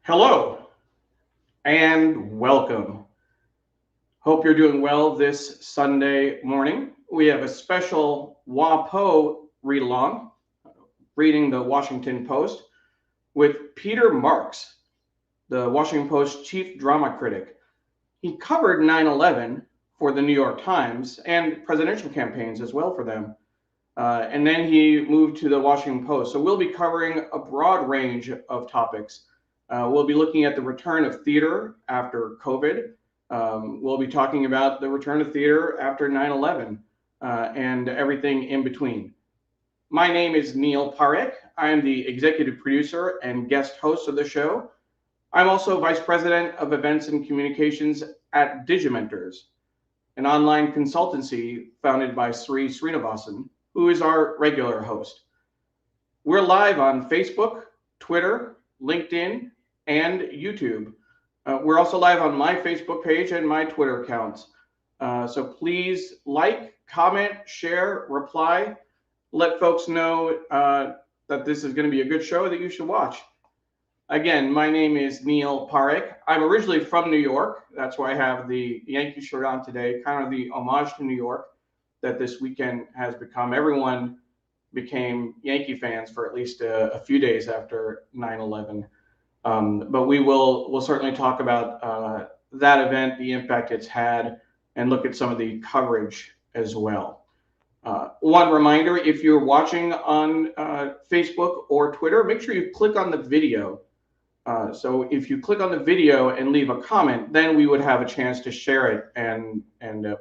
Hello and welcome. Hope you're doing well this Sunday morning. We have a special WAPO read along, reading the Washington Post with Peter Marks, the Washington Post chief drama critic. He covered 9/11 for the New York Times and presidential campaigns as well for them. And then he moved to the Washington Post. So we'll be covering a broad range of topics. We'll be looking at the return of theater after COVID. We'll be talking about the return of theater after 9/11 and everything in between. My name is Neil Parekh. I am the executive producer and guest host of the show. I'm also vice president of events and communications at Digimentors, an online consultancy founded by Sree, who is our regular host. We're live on Facebook, Twitter, LinkedIn, and YouTube. We're also live on my Facebook page and my Twitter accounts. So please like, comment, share, reply. Let folks know that this is going to be a good show that you should watch. Again, my name is Neil Parekh. I'm originally from New York. That's why I have the Yankee shirt on today, kind of the homage to New York that this weekend has become. Everyone became Yankee fans for at least a few days after 9/11. But we'll certainly talk about that event, the impact it's had, and look at some of the coverage as well. One reminder, if you're watching on Facebook or Twitter, make sure you click on the video. So if you click on the video and leave a comment, then we would have a chance to share it and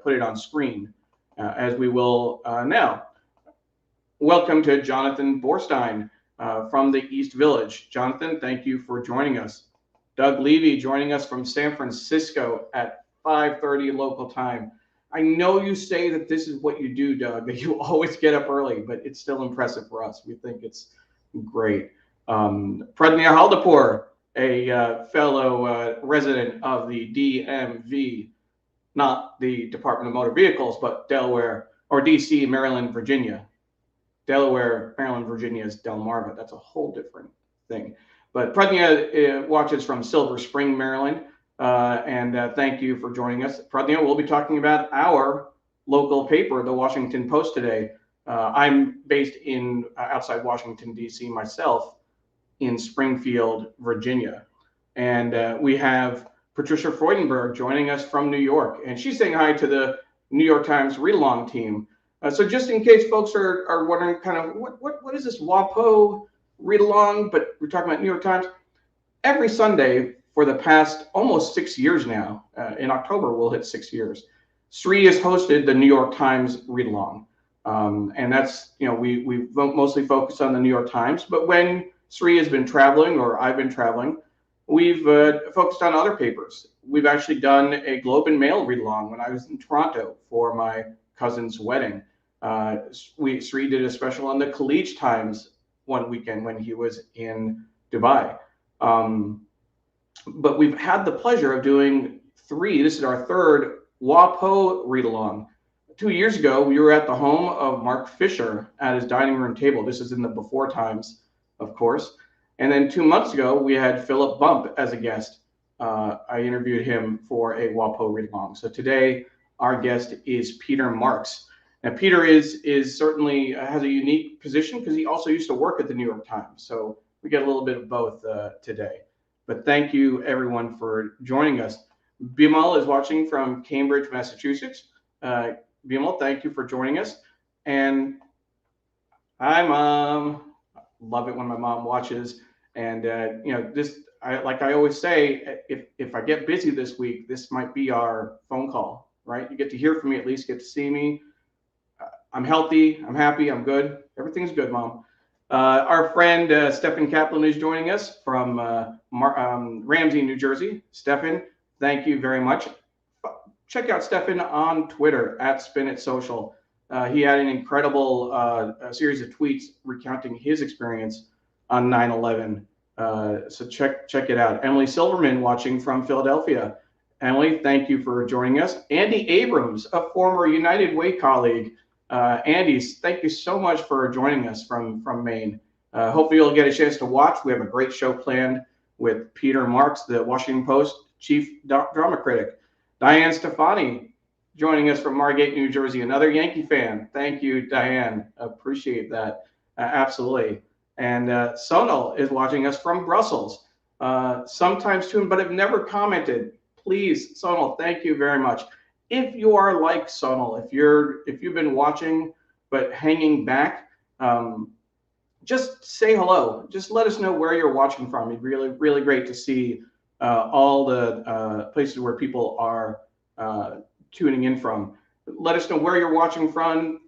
put it on screen, as we will now. Welcome to Jonathan Borstein from the East Village. Jonathan, thank you for joining us. Doug Levy joining us from San Francisco at 5:30 local time. I know you say that this is what you do, Doug, that you always get up early, but it's still impressive for us. We think it's great. Pradnya Haldapur, a fellow resident of the DMV, not the Department of Motor Vehicles, but Delaware, or DC, Maryland, Virginia. Delaware, Maryland, Virginia is Delmarva. That's a whole different thing. But Pradnya watches from Silver Spring, Maryland. And thank you for joining us. Pradnya, we'll be talking about our local paper, the Washington Post, today. I'm based in outside Washington, D.C. myself, in Springfield, Virginia. And we have Patricia Freudenberg joining us from New York. And she's saying hi to the New York Times read-along team. So just in case folks are wondering kind of what is this WAPO read-along, but we're talking about New York Times. Every Sunday for the past almost 6 years now, in October we'll hit 6 years, Sree has hosted the New York Times read-along. And that's, we mostly focus on the New York Times, but when Sree has been traveling or I've been traveling, we've focused on other papers. We've actually done a Globe and Mail read-along when I was in Toronto for my cousin's wedding. Sree did a special on the Khaleej Times one weekend when he was in Dubai. But we've had the pleasure of doing three. This is our third WAPO read-along. 2 years ago, we were at the home of Marc Fisher at his dining room table. This is in the before times, of course. And then 2 months ago, we had Philip Bump as a guest. I interviewed him for a WAPO read-along. So today, our guest is Peter Marks. Now, Peter is certainly has a unique position because he also used to work at the New York Times. So we get a little bit of both today. But thank you, everyone, for joining us. Bimal is watching from Cambridge, Massachusetts. Bimal, thank you for joining us. And hi, Mom. Love it when my mom watches. And, like I always say, if I get busy this week, this might be our phone call, right? You get to hear from me, at least get to see me. I'm healthy, I'm happy, I'm good. Everything's good, Mom. Our friend Stephen Kaplan is joining us from Ramsey, New Jersey. Stephen, thank you very much. Check out Stephen on Twitter at SpinItSocial. He had an incredible series of tweets recounting his experience on 9/11. So check it out. Emily Silverman watching from Philadelphia. Emily, thank you for joining us. Andy Abrams, a former United Way colleague. Andy, thank you so much for joining us from Maine. Hopefully you'll get a chance to watch. We have a great show planned with Peter Marks, the Washington Post chief drama critic. Diane Stefani joining us from Margate, New Jersey, another Yankee fan. Thank you, Diane. Appreciate that. Absolutely. And Sonal is watching us from Brussels. Sometimes tuned, but have never commented. Please, Sonal, thank you very much. If you are like Sonal, if you've been watching but hanging back, just say hello. Just let us know where you're watching from. It'd be really, really great to see all the places where people are tuning in from. Let us know where you're watching from.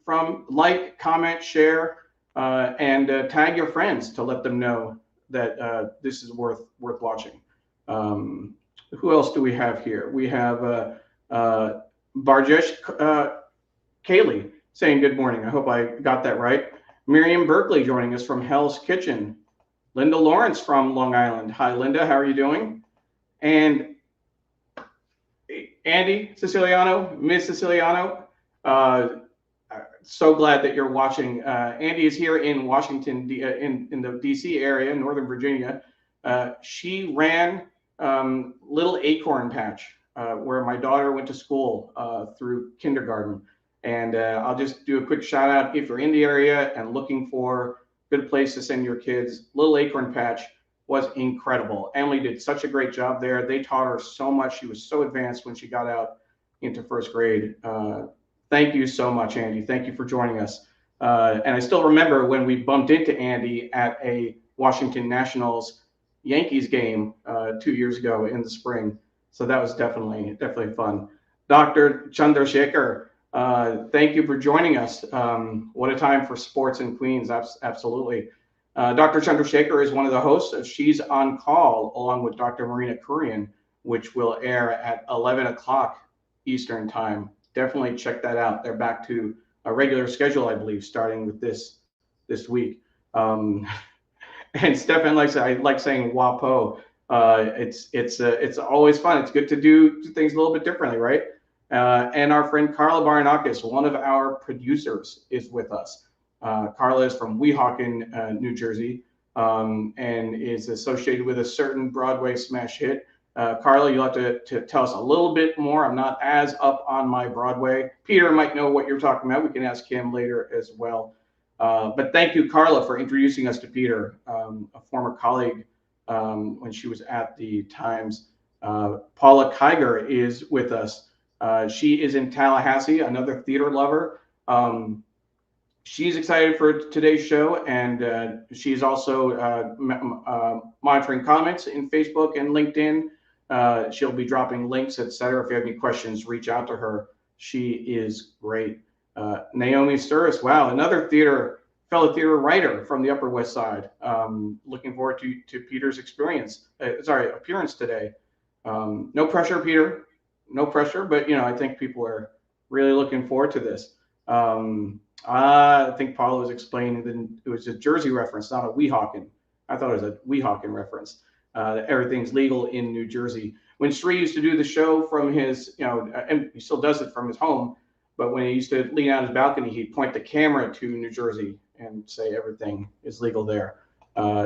Like, comment, share, and tag your friends to let them know that this is worth watching. Who else do we have here? We have Barjesh Kaylee saying good morning. I hope I got that right. Miriam Berkeley joining us from Hell's Kitchen. Linda Lawrence from Long Island. Hi, Linda. How are you doing? And Andy Siciliano, Ms. Siciliano, so glad that you're watching. Andy is here in Washington, in the D.C. area, Northern Virginia. She ran Little Acorn Patch, where my daughter went to school through kindergarten. And I'll just do a quick shout out. If you're in the area and looking for a good place to send your kids, Little Acorn Patch was incredible. Emily did such a great job there. They taught her so much. She was so advanced when she got out into first grade. Thank you so much, Andy. Thank you for joining us. And I still remember when we bumped into Andy at a Washington Nationals Yankees game 2 years ago in the spring. So that was definitely fun. Dr. Chandrasekhar, thank you for joining us. What a time for sports in Queens. Absolutely. Dr. Chandrasekhar is one of the hosts of She's on Call, along with Dr. Marina Kurian, which will air at 11 o'clock Eastern time. Definitely check that out. They're back to a regular schedule, I believe, starting with this week. And Stefan I like saying WAPO. It's always fun. It's good to do things a little bit differently, right? And our friend Carla Baranakis, one of our producers, is with us. Carla is from Weehawken, New Jersey, and is associated with a certain Broadway smash hit. Carla, you'll have to tell us a little bit more. I'm not as up on my Broadway. Peter might know what you're talking about. We can ask him later as well. But thank you, Carla, for introducing us to Peter, a former colleague when she was at the Times. Paula Kiger is with us. She is in Tallahassee, another theater lover. She's excited for today's show, and she's also monitoring comments in Facebook and LinkedIn. She'll be dropping links, etc. If you have any questions, reach out to her. She is great. Naomi Sturris, wow, another fellow theater writer from the Upper West Side. Looking forward to Peter's appearance today. No pressure, Peter. No pressure, but I think people are really looking forward to this. I think Paula was explaining that it was a Jersey reference, not a Weehawken. I thought it was a Weehawken reference. That everything's legal in New Jersey. When Sree used to do the show from his, and he still does it from his home, but when he used to lean out his balcony, he'd point the camera to New Jersey and say everything is legal there.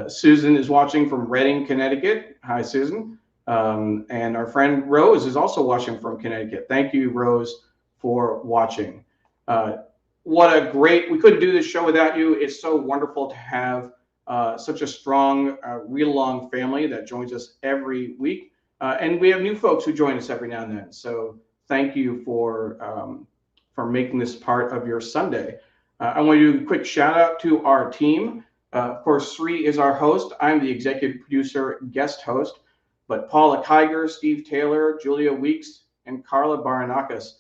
Susan is watching from Reading, Connecticut. Hi, Susan. And our friend Rose is also watching from Connecticut. Thank you, Rose, for watching. We couldn't do this show without you. It's so wonderful to have such a strong read-along family that joins us every week. And we have new folks who join us every now and then. So thank you for making this part of your Sunday. I want to do a quick shout out to our team. Of course, Sree is our host. I'm the executive producer, guest host. But Paula Kiger, Steve Taylor, Julia Weeks, and Carla Baranakis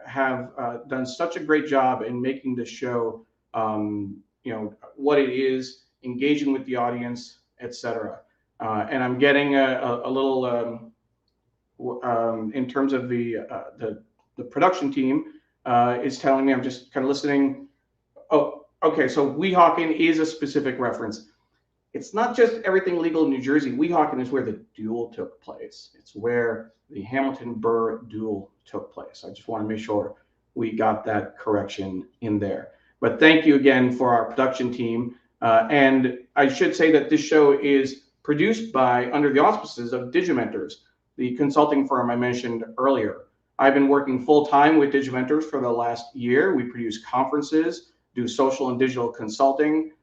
have done such a great job in making this show, what it is, engaging with the audience, etc. And I'm getting a little, in terms of the production team, is telling me, I'm just kind of listening. Oh, okay. So Weehawken is a specific reference. It's not just everything legal in New Jersey. Weehawken is where the duel took place. It's where the Hamilton Burr duel took place. I just want to make sure we got that correction in there. But thank you again for our production team. And I should say that this show is produced by under the auspices of Digimentors, the consulting firm I mentioned earlier. I've been working full-time with Digimentors for the last year. We produce conferences, do social and digital consulting,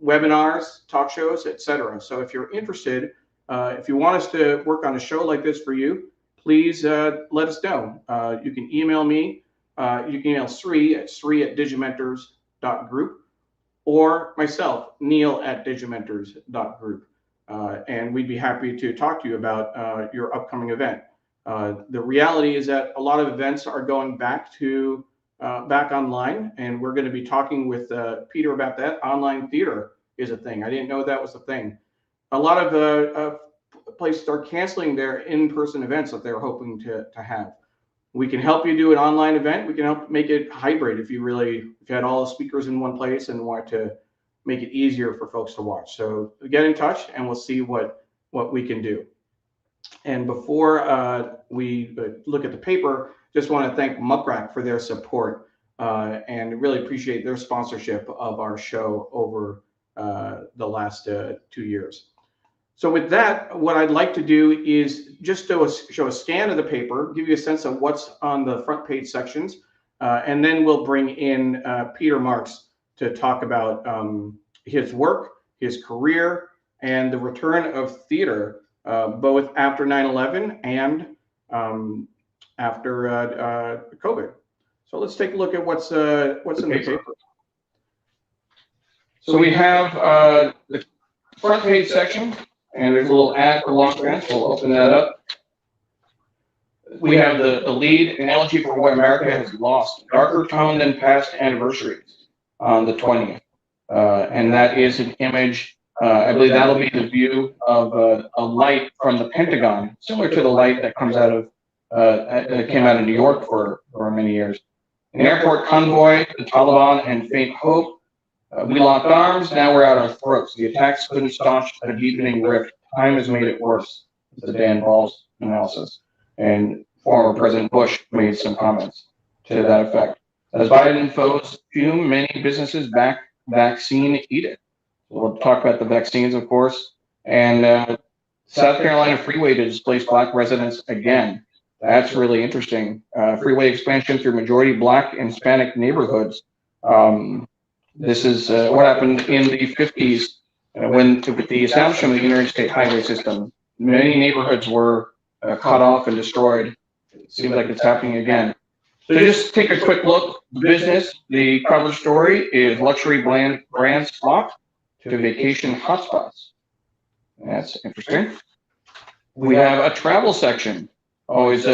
webinars, talk shows, etc. So if you're interested, if you want us to work on a show like this for you, please let us know. You can email me. You can email Sree at sree@digimentors.group or myself, neil@digimentors.group. And we'd be happy to talk to you about your upcoming event. The reality is that a lot of events are going back online, and we're going to be talking with Peter about that. Online theater is a thing. I didn't know that was a thing. A lot of places are canceling their in-person events that they're hoping to have. We can help you do an online event. We can help make it hybrid if you had all the speakers in one place and want to make it easier for folks to watch. So get in touch and we'll see what we can do. And before we look at the paper, just want to thank Marc for their support and really appreciate their sponsorship of our show over the last 2 years. So with that, what I'd like to do is just show a scan of the paper, give you a sense of what's on the front page sections, and then we'll bring in Peter Marks to talk about his work, his career, and the return of theater, both after 9/11 and after COVID. So let's take a look at what's in the paper. So we have the front page section. And there's a little ad for long grants. We'll open that up. We have the lead, an elegy for what America has lost, darker tone than past anniversaries on the 20th. And that is an image, I believe that'll be the view of a light from the Pentagon, similar to the light that comes out of, that came out of New York for many years. An airport convoy, the Taliban, and faint hope. We locked arms, now we're at our throats. The attacks couldn't staunch a deepening rift. Time has made it worse. It's a Dan Ball's analysis. And former President Bush made some comments to that effect. As Biden foes fume, many businesses back vaccine eat it. We'll talk about the vaccines, of course. And South Carolina freeway to displace Black residents again. That's really interesting. Freeway expansion through majority Black and Hispanic neighborhoods. This is what happened in the 50s when with the establishment of the interstate highway system. Many neighborhoods were cut off and destroyed. It seems like it's happening again. So just take a quick look. Business, the cover story is luxury brands flock to vacation hotspots. That's interesting. We have a travel section. Always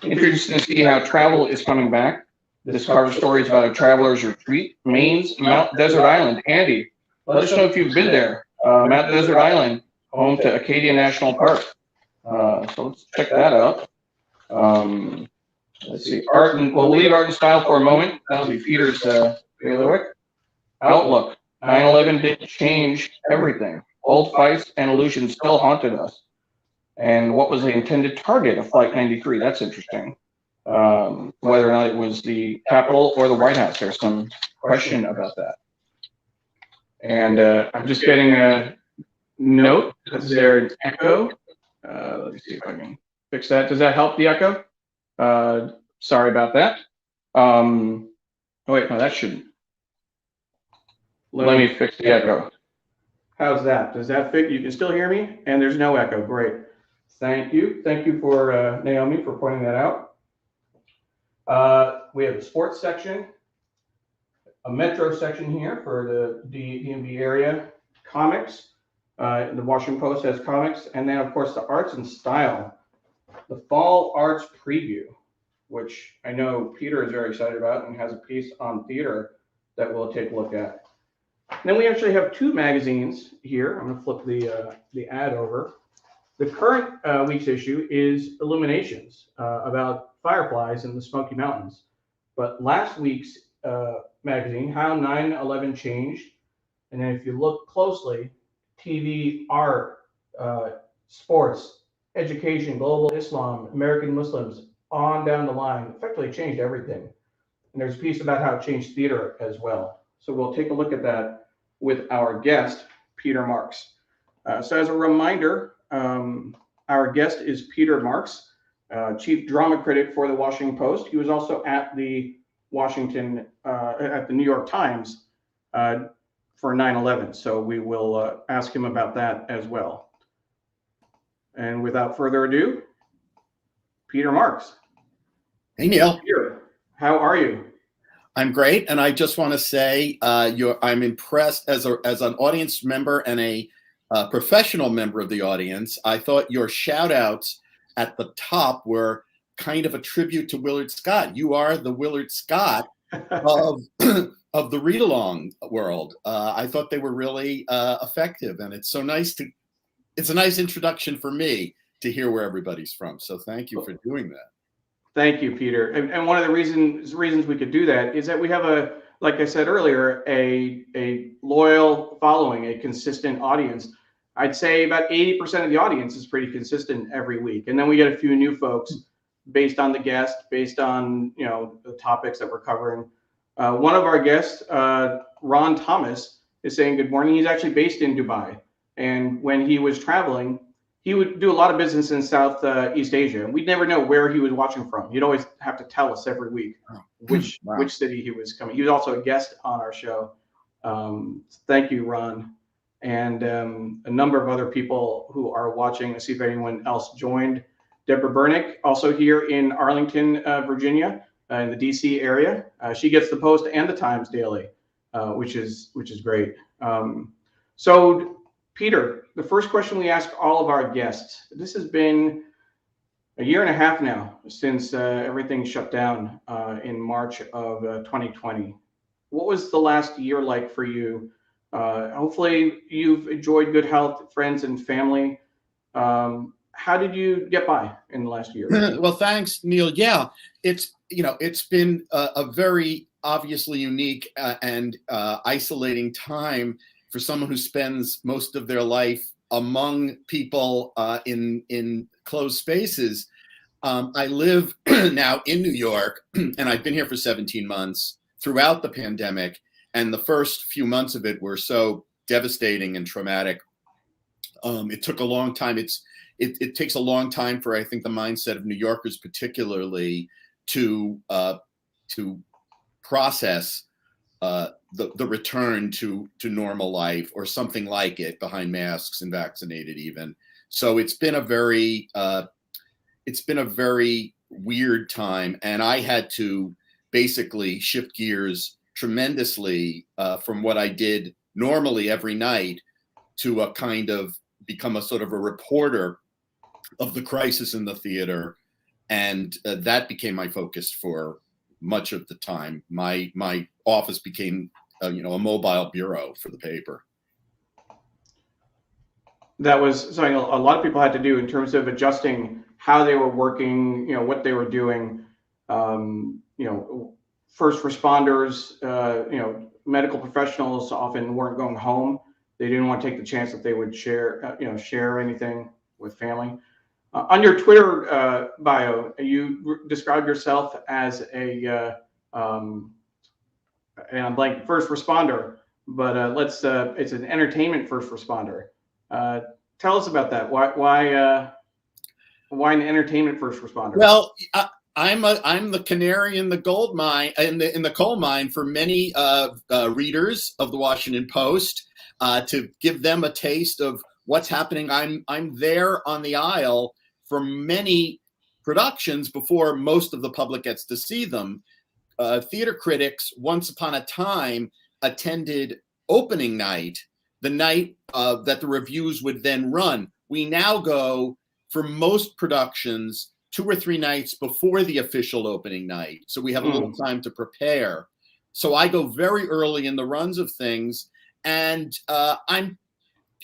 interesting to see how travel is coming back. This cover story is about a traveler's retreat, Maine's Mount Desert Island. Andy, let us know if you've been there. Mount Desert Island, home to Acadia National Park. So let's check that out. Let's see, we'll leave art and style for a moment. That'll be Peter's bailiwick. Outlook, 9/11 did change everything. Old fights and illusions still haunted us. And what was the intended target of Flight 93? That's interesting. Whether or not it was the Capitol or the White House, there's some question about that. And I'm just getting a note. Is there an echo? Let me see if I can fix that. Does that help the echo? Sorry about that. Oh wait, no, that shouldn't. Let me fix the echo. How's that? Does that fit? You can still hear me? And there's no echo. Great. Thank you. Thank you for Naomi for pointing that out. We have a sports section, a metro section here for the DMV area, comics. The Washington Post has comics, and then of course the arts and style, the fall arts preview, which I know Peter is very excited about and has a piece on theater that we'll take a look at. And then we actually have two magazines here. I'm going to flip the ad over. The current week's issue is Illuminations, about fireflies in the Smoky Mountains. But last week's magazine, How 9/11 Changed, and then if you look closely, TV, art, sports, education, global Islam, American Muslims, on down the line, effectively changed everything. And there's a piece about how it changed theater as well. So we'll take a look at that with our guest, Peter Marks. So as a reminder, our guest is Peter Marks, chief drama critic for the Washington Post. He was also at the New York Times for 9/11. So we will ask him about that as well. And without further ado, Peter Marks. Hey, Neil. Peter, how are you? I'm great, and I just want to say I'm impressed as an audience member and a professional member of the audience. I thought your shout-outs at the top were kind of a tribute to Willard Scott. You are the Willard Scott of of the read-along world. I thought they were really effective, and it's a nice introduction for me to hear where everybody's from. So thank you for doing that. Thank you, Peter. And one of the reasons we could do that is that we have like I said earlier, a loyal following, a consistent audience. I'd say about 80% of the audience is pretty consistent every week. And then we get a few new folks based on the guest, based on, the topics that we're covering. One of our guests, Ron Thomas, is saying good morning. He's actually based in Dubai. And when he was traveling, he would do a lot of business in Southeast Asia. And we'd never know where he was watching from. He'd always have to tell us every week which city he was coming. He was also a guest on our show. Thank you, Ron. And a number of other people who are watching. Let's see if anyone else joined. Deborah Bernick, also here in Arlington, Virginia, in the DC area. She gets the Post and the Times daily, which is great. So, Peter, the first question we ask all of our guests. This has been a year and a half now since everything shut down in March of 2020. What was the last year like for you? Hopefully you've enjoyed good health, friends and family. How did you get by in the last year? Well, thanks, Neil. Yeah, it's been a very obviously unique and isolating time for someone who spends most of their life among people in closed spaces. I live now in New York, and I've been here for 17 months throughout the pandemic. And the first few months of it were so devastating and traumatic. It took a long time. It takes a long time for, I think, the mindset of New Yorkers particularly to process the return to normal life or something like it, behind masks and vaccinated even. So it's been a very weird time, and I had to basically shift gears tremendously from what I did normally every night to a kind of become a sort of a reporter of the crisis in the theater, and that became my focus for much of the time. My office became a mobile bureau for the paper. That was something a lot of people had to do in terms of adjusting how they were working, what they were doing. First responders, medical professionals often weren't going home. They didn't want to take the chance that they would share anything with family. On your Twitter bio, you describe yourself as and I'm blanking, first responder, but it's an entertainment first responder. Tell us about that. Why an entertainment first responder? Well, I'm the canary in the gold mine, in the coal mine for many readers of the Washington Post, to give them a taste of what's happening. I'm there on the aisle for many productions before most of the public gets to see them. Theater critics, once upon a time, attended opening night, the night that the reviews would then run. We now go for most productions 2 or 3 nights before the official opening night. So we have a little time to prepare. So I go very early in the runs of things. And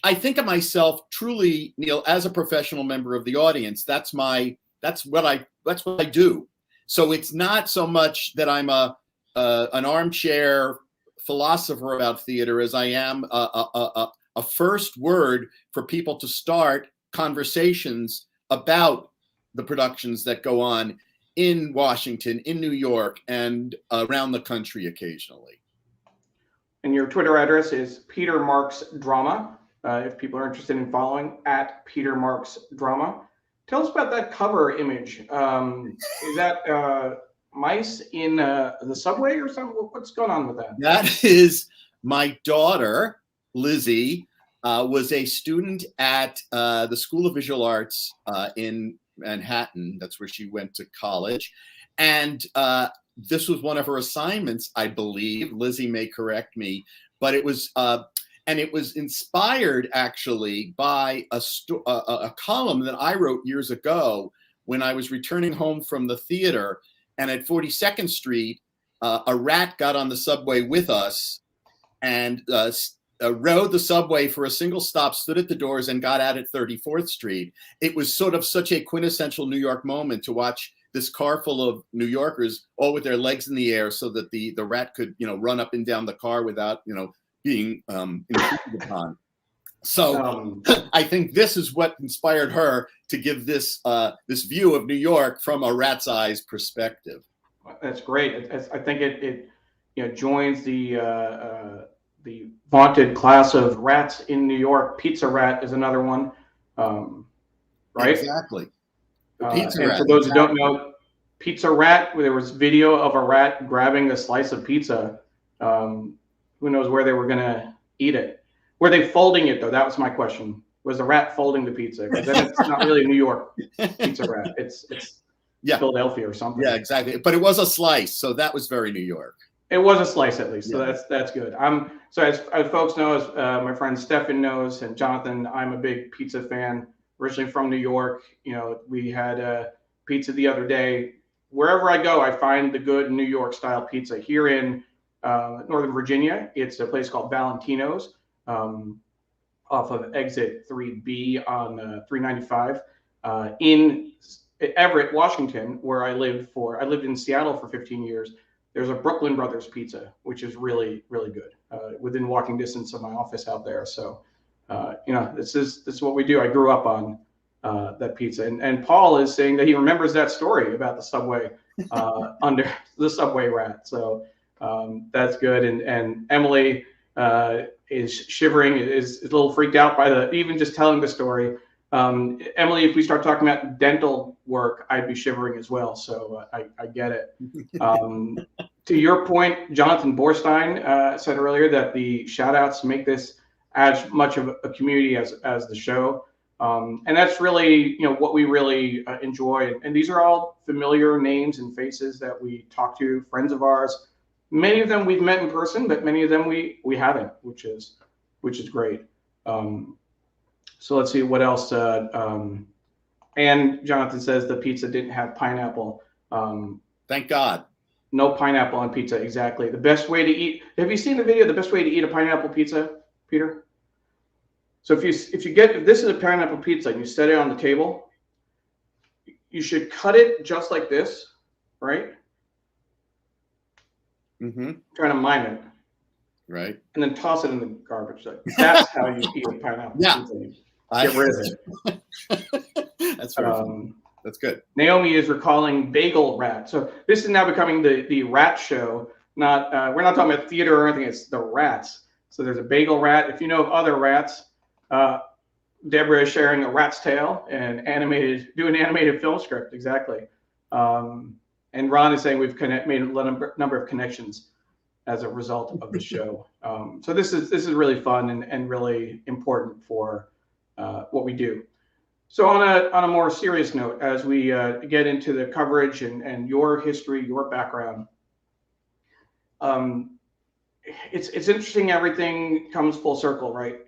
I think of myself truly, Neil, as a professional member of the audience. That's what I do. So it's not so much that I'm an armchair philosopher about theater as I am a first word for people to start conversations about the productions that go on in Washington, in New York, and around the country occasionally. And your Twitter address is Peter Marks Drama. if people are interested in following, at Peter Marc's Drama. Tell us about that cover image. Is that mice in the subway or something? What's going on with that? That is my daughter, Lizzie, was a student at the School of Visual Arts in Manhattan. That's where she went to college. And this was one of her assignments, I believe. Lizzie may correct me, but it was inspired actually by a column that I wrote years ago when I was returning home from the theater, and at 42nd Street, a rat got on the subway with us and rode the subway for a single stop, stood at the doors, and got out at 34th Street. It was sort of such a quintessential New York moment to watch this car full of New Yorkers all with their legs in the air so that the rat could, run up and down the car without, being intruded upon. So I think this is what inspired her to give this this view of New York from a rat's eyes perspective. That's great. I think it joins the vaunted class of rats in New York. Pizza Rat is another one, right? Exactly. Pizza Rat. For those who don't know, Pizza Rat, there was video of a rat grabbing a slice of pizza. Who knows where they were going to eat it? Were they folding it, though? That was my question. Was the rat folding the pizza? Because then it's not really a New York Pizza Rat. It's Philadelphia or something. Yeah, exactly. But it was a slice, so that was very New York. It was a slice at least, so that's good. So as folks know, as my friend Stefan knows, and Jonathan, I'm a big pizza fan. Originally from New York, we had pizza the other day. Wherever I go, I find the good New York style pizza. Here in Northern Virginia, it's a place called Valentino's off of exit 3B on 395. In Everett, Washington, where I lived in Seattle for 15 years. There's a Brooklyn Brothers pizza, which is really, really good, within walking distance of my office out there. So, this is what we do. I grew up on that pizza. And Paul is saying that he remembers that story about the subway under the subway rat. So that's good. And Emily is shivering, is a little freaked out by even just telling the story. Emily, if we start talking about dental work, I'd be shivering as well. So I get it. To your point, Jonathan Borstein said earlier that the shout outs make this as much of a community as the show. And that's really, what we really enjoy. And these are all familiar names and faces that we talk to, friends of ours. Many of them we've met in person, but many of them we haven't, which is great. So let's see what else. And Jonathan says the pizza didn't have pineapple. Thank God. No pineapple on pizza. Exactly. The best way to eat. Have you seen the video? The best way to eat a pineapple pizza, Peter? So if this is a pineapple pizza and you set it on the table, you should cut it just like this, right? Mm-hmm. Trying to mime it. Right. And then toss it in the garbage. That's how you eat a pineapple pizza. Get rid of it. That's very funny. That's good. Naomi is recalling Bagel Rat. So this is now becoming the rat show. Not we're not talking about theater or anything. It's the rats. So there's a Bagel Rat. If you know of other rats, Deborah is sharing a rat's tale and do an animated film script. Exactly. And Ron is saying we've made a number of connections as a result of the show. So this is really fun and really important for what we do. So on a more serious note, as we get into the coverage and your history, your background, it's interesting. Everything comes full circle, right?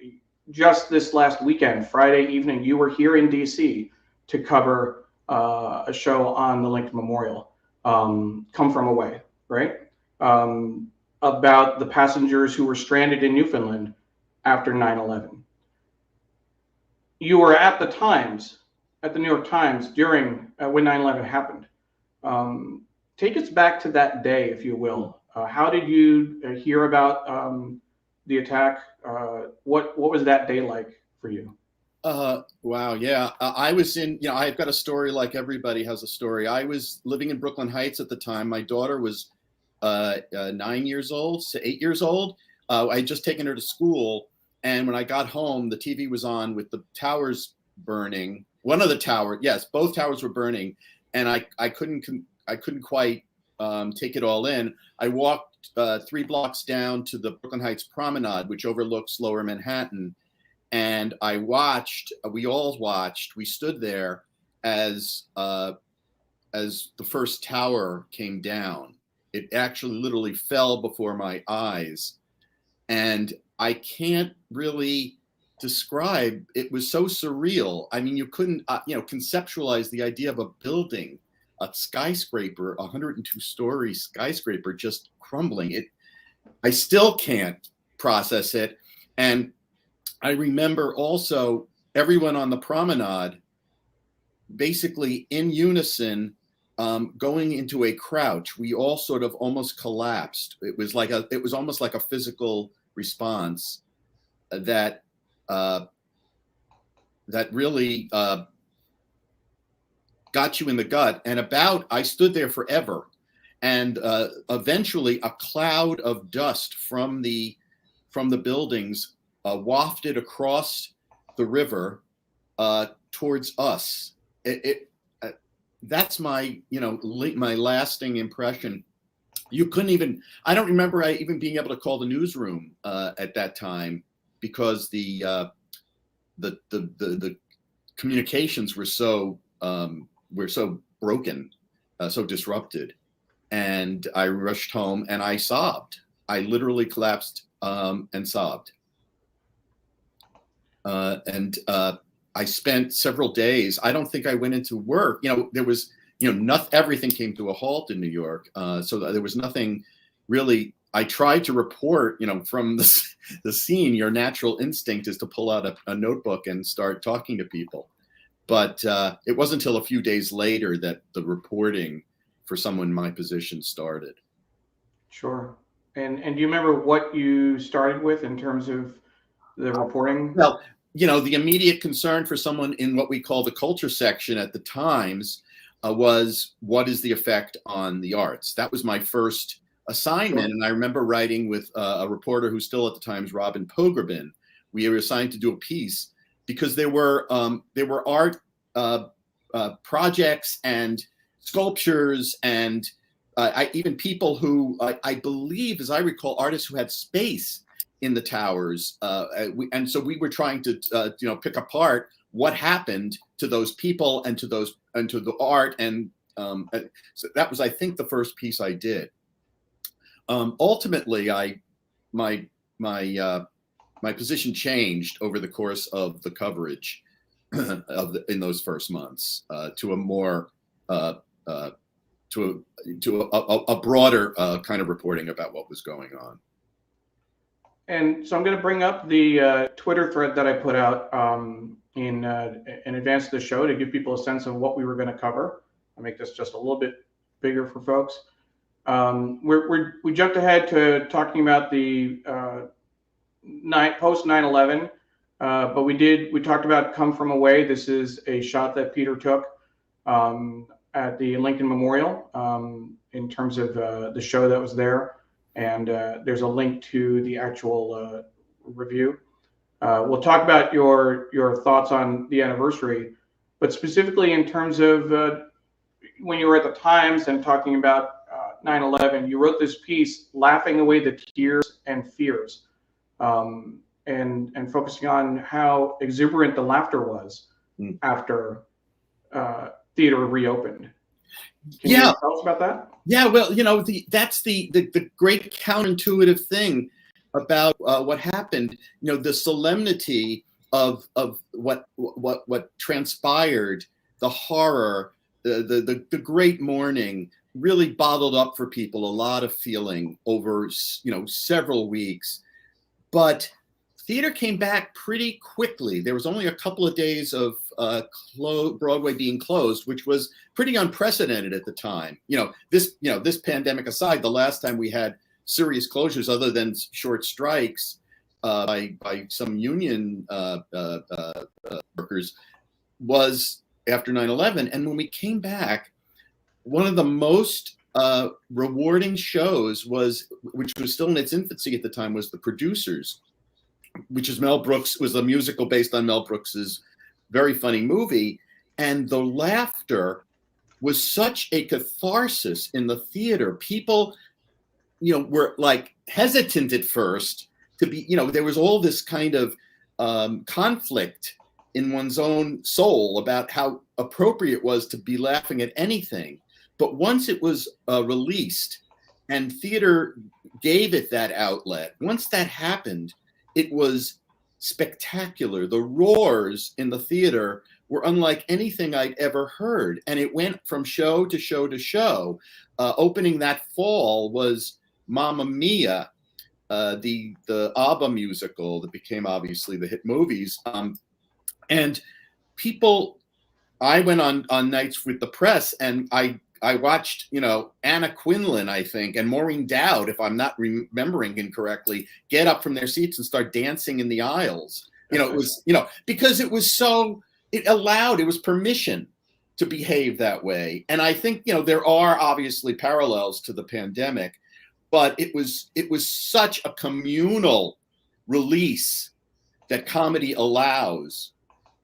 Just this last weekend, Friday evening, you were here in DC to cover a show on the Lincoln Memorial, Come From Away, right? About the passengers who were stranded in Newfoundland after 9/11. You were at the New York Times during when 9/11 happened. Take us back to that day, if you will. How did you hear about the attack? What was that day like for you? Wow. Yeah. I was I've got a story like everybody has a story. I was living in Brooklyn Heights at the time. My daughter was 8 years old. I had just taken her to school. And when I got home, the TV was on with the towers burning. One of the towers, yes, both towers were burning, and I couldn't quite take it all in. I walked 3 blocks down to the Brooklyn Heights Promenade, which overlooks Lower Manhattan, and we all watched. We stood there as the first tower came down. It actually literally fell before my eyes, and I can't really describe. It was so surreal. I mean, you couldn't, conceptualize the idea of a building, a skyscraper, 102-story skyscraper, just crumbling. I still can't process it. And I remember also everyone on the promenade, basically in unison, going into a crouch. We all sort of almost collapsed. It was almost like a physical response that really got you in the gut. And I stood there forever, and eventually a cloud of dust from the buildings wafted across the river towards us. That's my lasting impression. I don't remember even being able to call the newsroom at that time, because the communications were so broken, so disrupted. And I rushed home and I sobbed. I literally collapsed and sobbed. And I spent several days. I don't think I went into work. There was, everything came to a halt in New York. So there was nothing really. I tried to report, from the scene. Your natural instinct is to pull out a notebook and start talking to people. But it wasn't until a few days later that the reporting for someone in my position started. Sure. And do you remember what you started with in terms of the reporting? Well, the immediate concern for someone in what we call the culture section at the Times was, what is the effect on the arts? That was my first assignment. Sure. And I remember writing with a reporter who's still at the Times, Robin Pogrebin. We were assigned to do a piece because there were art projects and sculptures and even people who I believe, as I recall, artists who had space in the towers, and so we were trying to pick apart what happened to those people and to the art, and so that was, I think, the first piece I did. Ultimately, my position changed over the course of the coverage in those first months to a more to a broader kind of reporting about what was going on. And so I'm going to bring up the Twitter thread that I put out in advance of the show to give people a sense of what we were going to cover. I'll make this just a little bit bigger for folks. We jumped ahead to talking about the post 9/11, but we talked about Come From Away. This is a shot that Peter took at the Lincoln Memorial in terms of the show that was there. And there's a link to the actual review. We'll talk about your thoughts on the anniversary, but specifically in terms of when you were at the Times and talking about 9/11, you wrote this piece, laughing away the tears and fears, and focusing on how exuberant the laughter was after theater reopened. Can you tell us about that? Yeah, well, that's the great counterintuitive thing about what happened. The solemnity of what transpired, the horror, the great mourning, really bottled up for people a lot of feeling over several weeks. But theater came back pretty quickly. There was only a couple of days of Broadway being closed, which was pretty unprecedented at the time. This pandemic aside, the last time we had serious closures, other than short strikes by some union workers, was after 9/11. And when we came back, one of the most rewarding shows which was still in its infancy at the time, was The Producers, which is Mel Brooks, was a musical based on Mel Brooks's very funny movie. And the laughter was such a catharsis in the theater. People, were like hesitant at first to be, there was all this kind of conflict in one's own soul about how appropriate it was to be laughing at anything. But once it was released and theater gave it that outlet, once that happened, it was spectacular. The roars in the theater were unlike anything I'd ever heard. And it went from show to show to show. Opening that fall was Mamma Mia, the ABBA musical that became obviously the hit movies. And people, I went on nights with the press, and I watched, Anna Quinlan, I think, and Maureen Dowd, if I'm not remembering incorrectly, get up from their seats and start dancing in the aisles. It was, because it was so, it was permission to behave that way. And I think, there are obviously parallels to the pandemic, but it was such a communal release that comedy allows.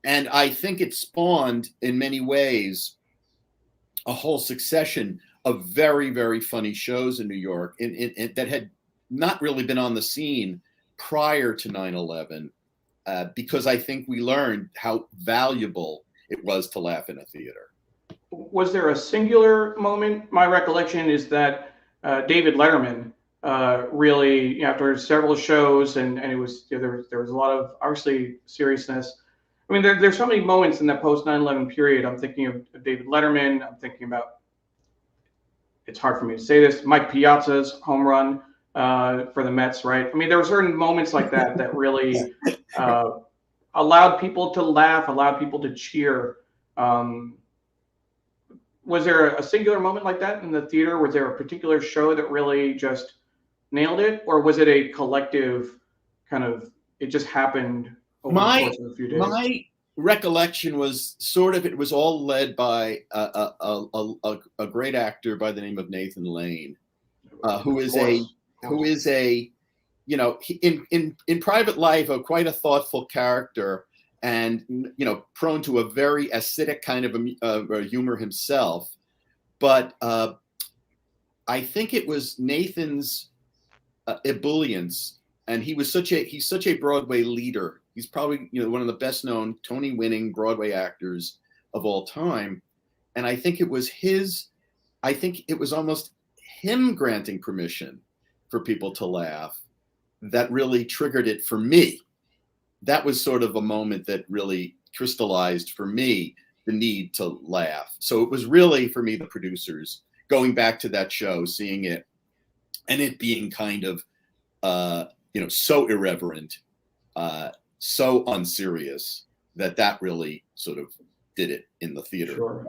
And I think it spawned, in many ways, a whole succession of very, very funny shows in New York that had not really been on the scene prior to 9/11, because I think we learned how valuable it was to laugh in a theater. Was there a singular moment? My recollection is that David Letterman really, after several shows, and it was, there was a lot of obviously seriousness. I mean, there's so many moments in that post 9/11 period. I'm thinking of David Letterman. I'm thinking about, it's hard for me to say this, Mike Piazza's home run for the Mets, right? I mean, there were certain moments like that that really allowed people to laugh, allowed people to cheer. Was there a singular moment like that in the theater? Was there a particular show that really just nailed it? Or was it a collective kind of, it just happened over the course of a few days? My recollection was sort of, it was all led by a great actor by the name of Nathan Lane, who is a, in private life, quite a thoughtful character, and prone to a very acidic kind of humor himself. But I think it was Nathan's ebullience, and he's such a Broadway leader. He's probably one of the best known Tony-winning Broadway actors of all time. And I think it was almost him granting permission for people to laugh that really triggered it for me. That was sort of a moment that really crystallized for me the need to laugh. So it was really, for me, the producers going back to that show, seeing it, and it being kind of, so irreverent, so unserious, that really sort of did it in the theater. Sure.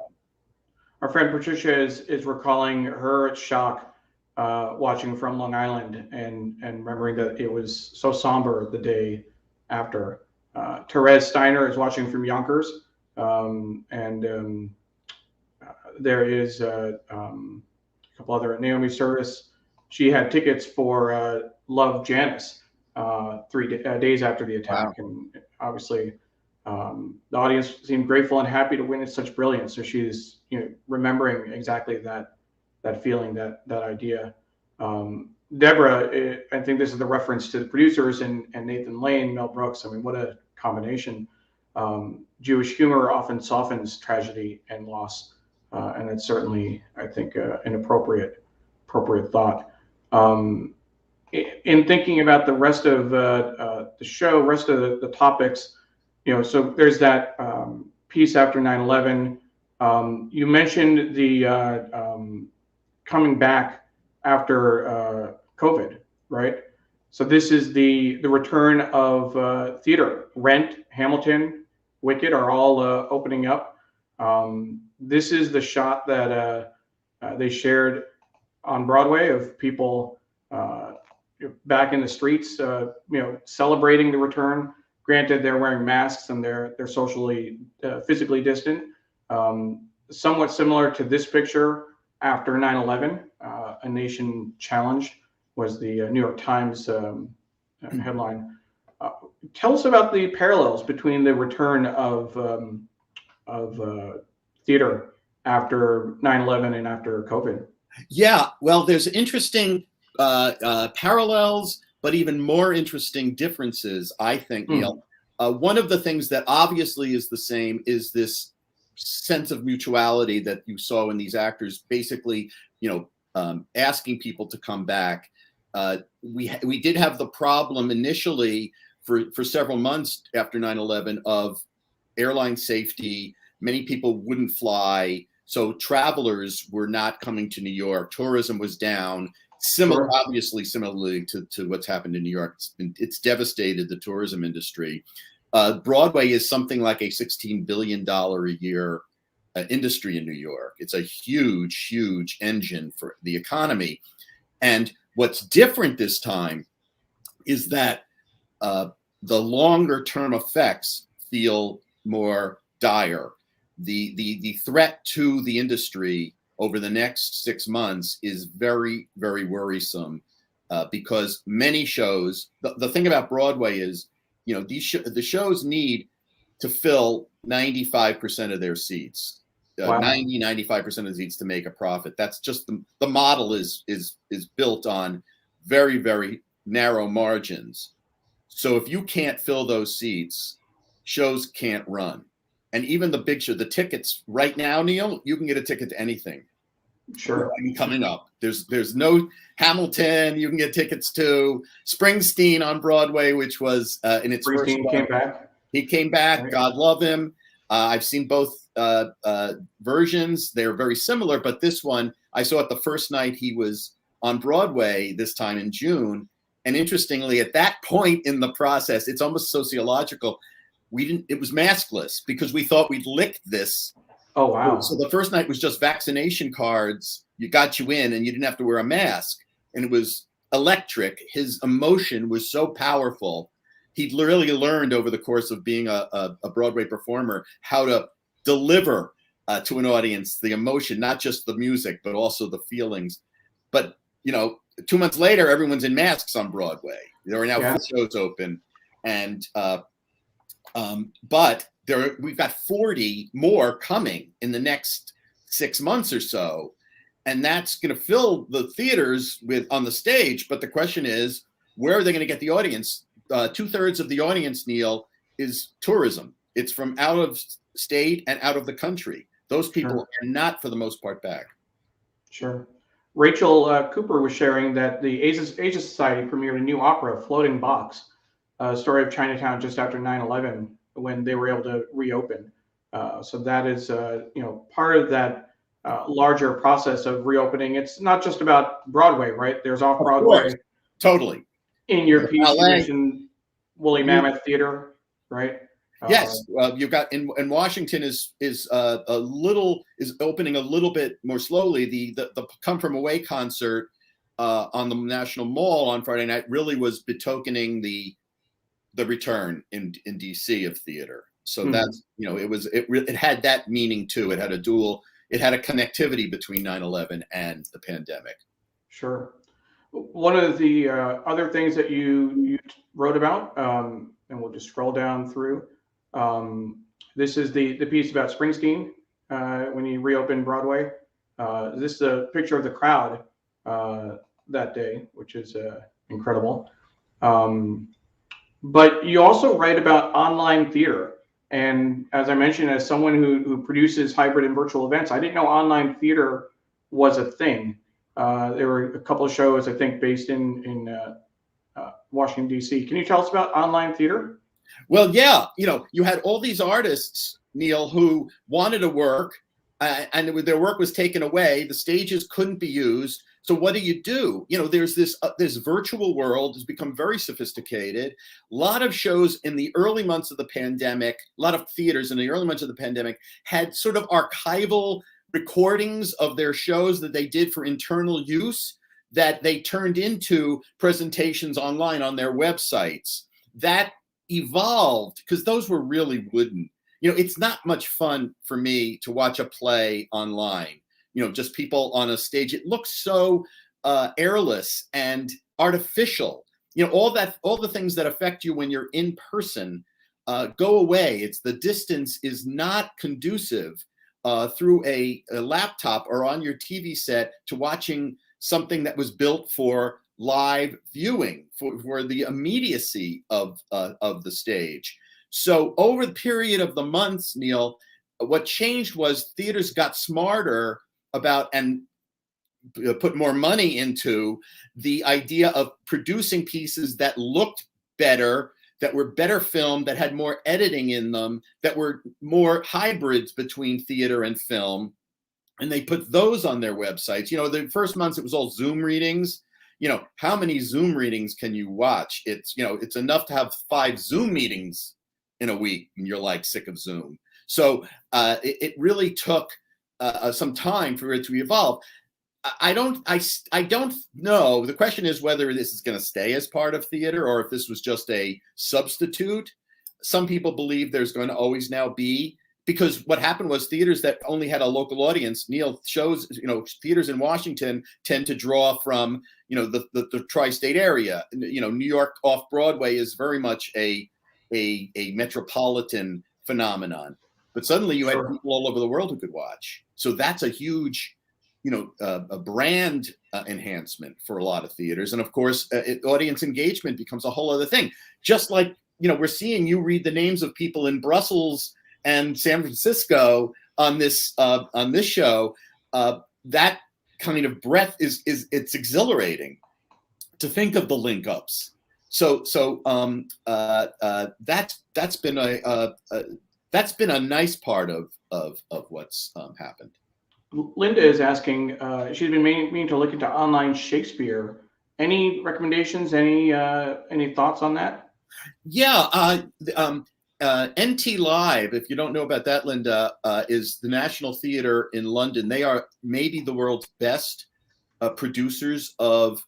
Our friend Patricia is recalling her shock watching from Long Island and remembering that it was so somber the day after. Therese Steiner is watching from Yonkers, and there is a couple other, Naomi Service. She had tickets for Love Janice 3 days after the attack. Wow. And obviously the audience seemed grateful and happy to witness such brilliance. So she's remembering exactly that feeling, that idea. Deborah, I think this is the reference to the producers and Nathan Lane, Mel Brooks. I mean, what a combination. Jewish humor often softens tragedy and loss, and that's certainly, I think, an appropriate thought. In thinking about the rest of the show, rest of the topics, so there's that piece after 9/11. You mentioned the coming back after COVID, right? So this is the return of theater. Rent, Hamilton, Wicked are all opening up. This is the shot that they shared on Broadway of people back in the streets, celebrating the return. Granted, they're wearing masks and they're socially, physically distant. Somewhat similar to this picture after 9/11, A Nation Challenged was the New York Times headline. Tell us about the parallels between the return of theater after 9/11 and after COVID. Yeah, well, there's interesting parallels, but even more interesting differences, I think, Neil. One of the things that obviously is the same is this sense of mutuality that you saw in these actors, basically, asking people to come back. We did have the problem initially for several months after 9/11 of airline safety. Many people wouldn't fly. So travelers were not coming to New York. Tourism was down. Sure. Obviously, similarly to what's happened in New York, it's devastated the tourism industry. Broadway is something like a $16 billion a year industry in New York. It's a huge, huge engine for the economy. And what's different this time is that the longer term effects feel more dire. The threat to the industry over the next 6 months is very, very worrisome because many shows, the thing about Broadway is, the shows need to fill 95% of their seats, Wow. 95% of the seats to make a profit. That's just the model is built on very, very narrow margins. So if you can't fill those seats, shows can't run. And even the big show, the tickets right now, Neil, you can get a ticket to anything. Sure. Coming up. There's no Hamilton you can get tickets to. Springsteen on Broadway, which was in its first run. Came back. He came back. Right. God love him. I've seen both versions. They're very similar, but this one I saw it the first night he was on Broadway this time in June. And interestingly, at that point in the process, it's almost sociological. It was maskless because we thought we'd licked this. Oh, wow. So the first night was just vaccination cards. You got you in and you didn't have to wear a mask. And it was electric. His emotion was so powerful. He'd really learned over the course of being a Broadway performer how to deliver to an audience the emotion, not just the music, but also the feelings. But, 2 months later, everyone's in masks on Broadway. There are now 4 shows open. And but we've got 40 more coming in the next 6 months or so, and that's going to fill the theaters on the stage. But the question is, where are they going to get the audience? 2/3 of the audience, Neil, is tourism. It's from out of state and out of the country. Those people are not, for the most part, back. Sure. Rachel Cooper was sharing that the Asia Society premiered a new opera, Floating Box, a story of Chinatown just after 9/11, when they were able to reopen. So that is, part of that larger process of reopening. It's not just about Broadway, right? There's off-Broadway. Totally. In your piece, you mentioned Woolly Mammoth Theater, right? Yes, you've got in Washington is opening a little bit more slowly. The Come From Away concert on the National Mall on Friday night really was betokening the return in DC of theater. So that's it had that meaning too. It had a connectivity between 9/11 and the pandemic. Sure. One of the other things that you wrote about, and we'll just scroll down through. This is the piece about Springsteen when he reopened Broadway. This is a picture of the crowd that day, which is incredible. But you also write about online theater. And as I mentioned, as someone who produces hybrid and virtual events, I didn't know online theater was a thing. There were a couple of shows, I think, based in Washington, D.C. Can you tell us about online theater? Well, yeah, you had all these artists, Neil, who wanted to work and their work was taken away. The stages couldn't be used. So what do? There's this virtual world has become very sophisticated. A lot of shows in the early months of the pandemic, a lot of theaters in the early months of the pandemic had sort of archival recordings of their shows that they did for internal use that they turned into presentations online on their websites. That evolved because those were really wooden. It's not much fun for me to watch a play online. Just people on a stage. It looks so airless and artificial. all the things that affect you when you're in person go away. It's the distance is not conducive through a laptop or on your TV set to watching something that was built for live viewing, for the immediacy of the stage. So over the period of the months, Neil, what changed was theaters got smarter about and put more money into the idea of producing pieces that looked better, that were better filmed, that had more editing in them, that were more hybrids between theater and film. And they put those on their websites. The first months it was all Zoom readings. How many Zoom readings can you watch? It's enough to have 5 Zoom meetings in a week and you're like sick of Zoom. So it really took some time for it to evolve. I don't know. The question is whether this is going to stay as part of theater or if this was just a substitute. Some people believe there's going to always now be, because what happened was theaters that only had a local audience, Neil, shows, theaters in Washington tend to draw from, the tri-state area. New York off Broadway is very much a metropolitan phenomenon. But suddenly you had people all over the world who could watch. So that's a huge, a brand enhancement for a lot of theaters. And of course, audience engagement becomes a whole other thing. Just like, we're seeing you read the names of people in Brussels and San Francisco on this show. That kind of breadth it's exhilarating to think of the link ups. So that's been a nice part of what's happened. Linda is asking, she's been meaning to look into online Shakespeare. Any recommendations? Any thoughts on that? Yeah, NT Live, if you don't know about that, Linda, is the National Theatre in London. They are maybe the world's best producers of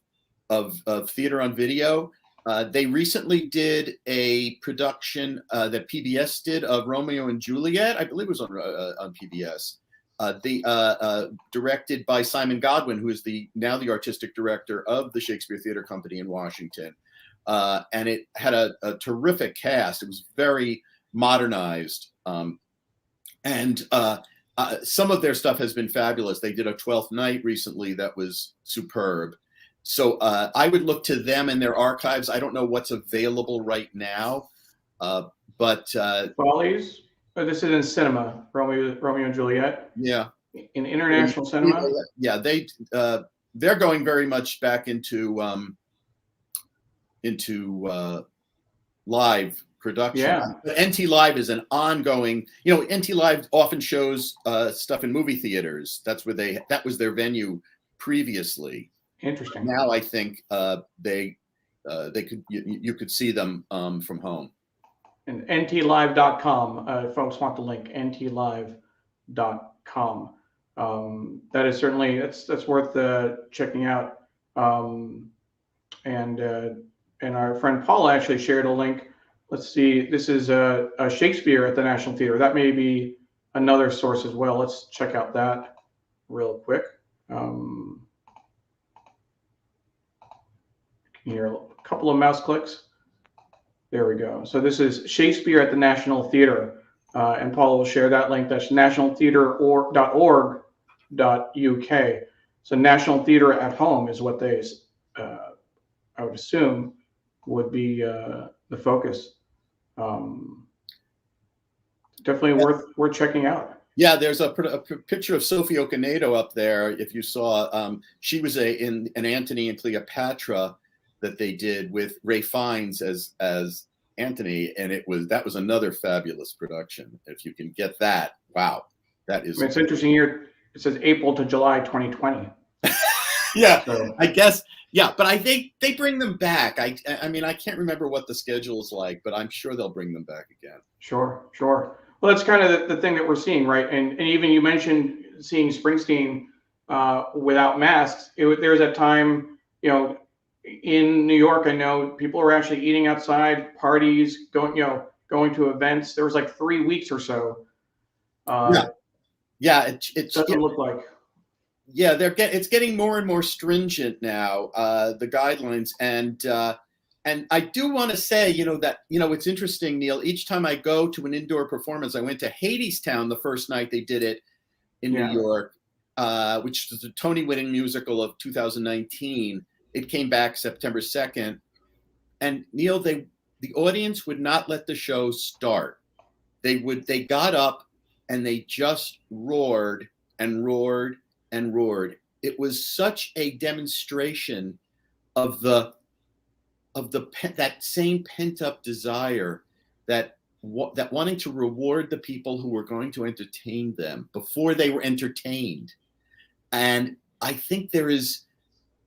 theater on video. They recently did a production that PBS did of Romeo and Juliet. I believe it was on PBS. Directed by Simon Godwin, who is now the artistic director of the Shakespeare Theatre Company in Washington. And it had a terrific cast. It was very modernized. And some of their stuff has been fabulous. They did a 12th Night recently that was superb. So I would look to them and their archives. I don't know what's available right now, but Follies. This is in cinema. Romeo and Juliet. Yeah. In international cinema. Yeah, they're going very much back into live production. Yeah. But NT Live is an ongoing. NT Live often shows stuff in movie theaters. That was their venue previously. Interesting. Now I think you could see them from home. And ntlive.com, folks want the link, ntlive.com. That is certainly, that's worth checking out. And our friend Paula actually shared a link. Let's see, this is a Shakespeare at the National Theatre. That may be another source as well. Let's check out that real quick. Here, a couple of mouse clicks. There we go. So this is Shakespeare at the National Theatre, and Paula will share that link. That's nationaltheatre.org.uk. So National Theatre at Home is what they, I would assume, would be the focus. Definitely worth checking out. Yeah, there's a picture of Sophie Okonedo up there. If you saw, she was in an Antony and Cleopatra that they did with Ray Fiennes as Antony, and that was another fabulous production. If you can get that, wow, that is. It's interesting here. It says April to July 2020. Yeah, so. I guess. Yeah, but I think they bring them back. I mean, I can't remember what the schedule is like, but I'm sure they'll bring them back again. Sure. Well, that's kind of the thing that we're seeing, right? And even you mentioned seeing Springsteen without masks. There's a time, in New York, I know people are actually eating outside, parties, going to events. There was like 3 weeks or so. It doesn't look like. Yeah, it's getting more and more stringent now, the guidelines, and And I do want to say, that, it's interesting, Neil, each time I go to an indoor performance, I went to Hadestown the first night they did it in New York, which was a Tony-winning musical of 2019. It came back September 2nd. And Neil, the audience would not let the show start. They got up and they just roared and roared and roared. It was such a demonstration of that same pent-up desire that wanting to reward the people who were going to entertain them before they were entertained. And I think there is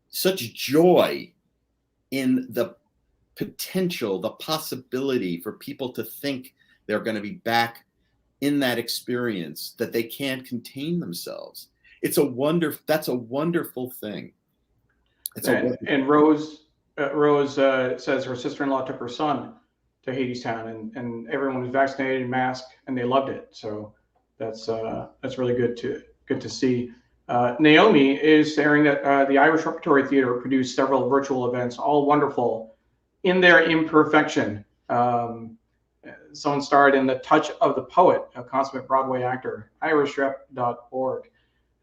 such joy in the potential, the possibility for people to think they're going to be back in that experience, that they can't contain themselves. That's a wonderful thing. And Rose says her sister-in-law took her son to Hadestown, and everyone was vaccinated and masked, and they loved it. So that's really good to see. Naomi is sharing that the Irish Repertory Theatre produced several virtual events, all wonderful in their imperfection. Someone starred in The Touch of the Poet, a consummate Broadway actor, irishrep.org.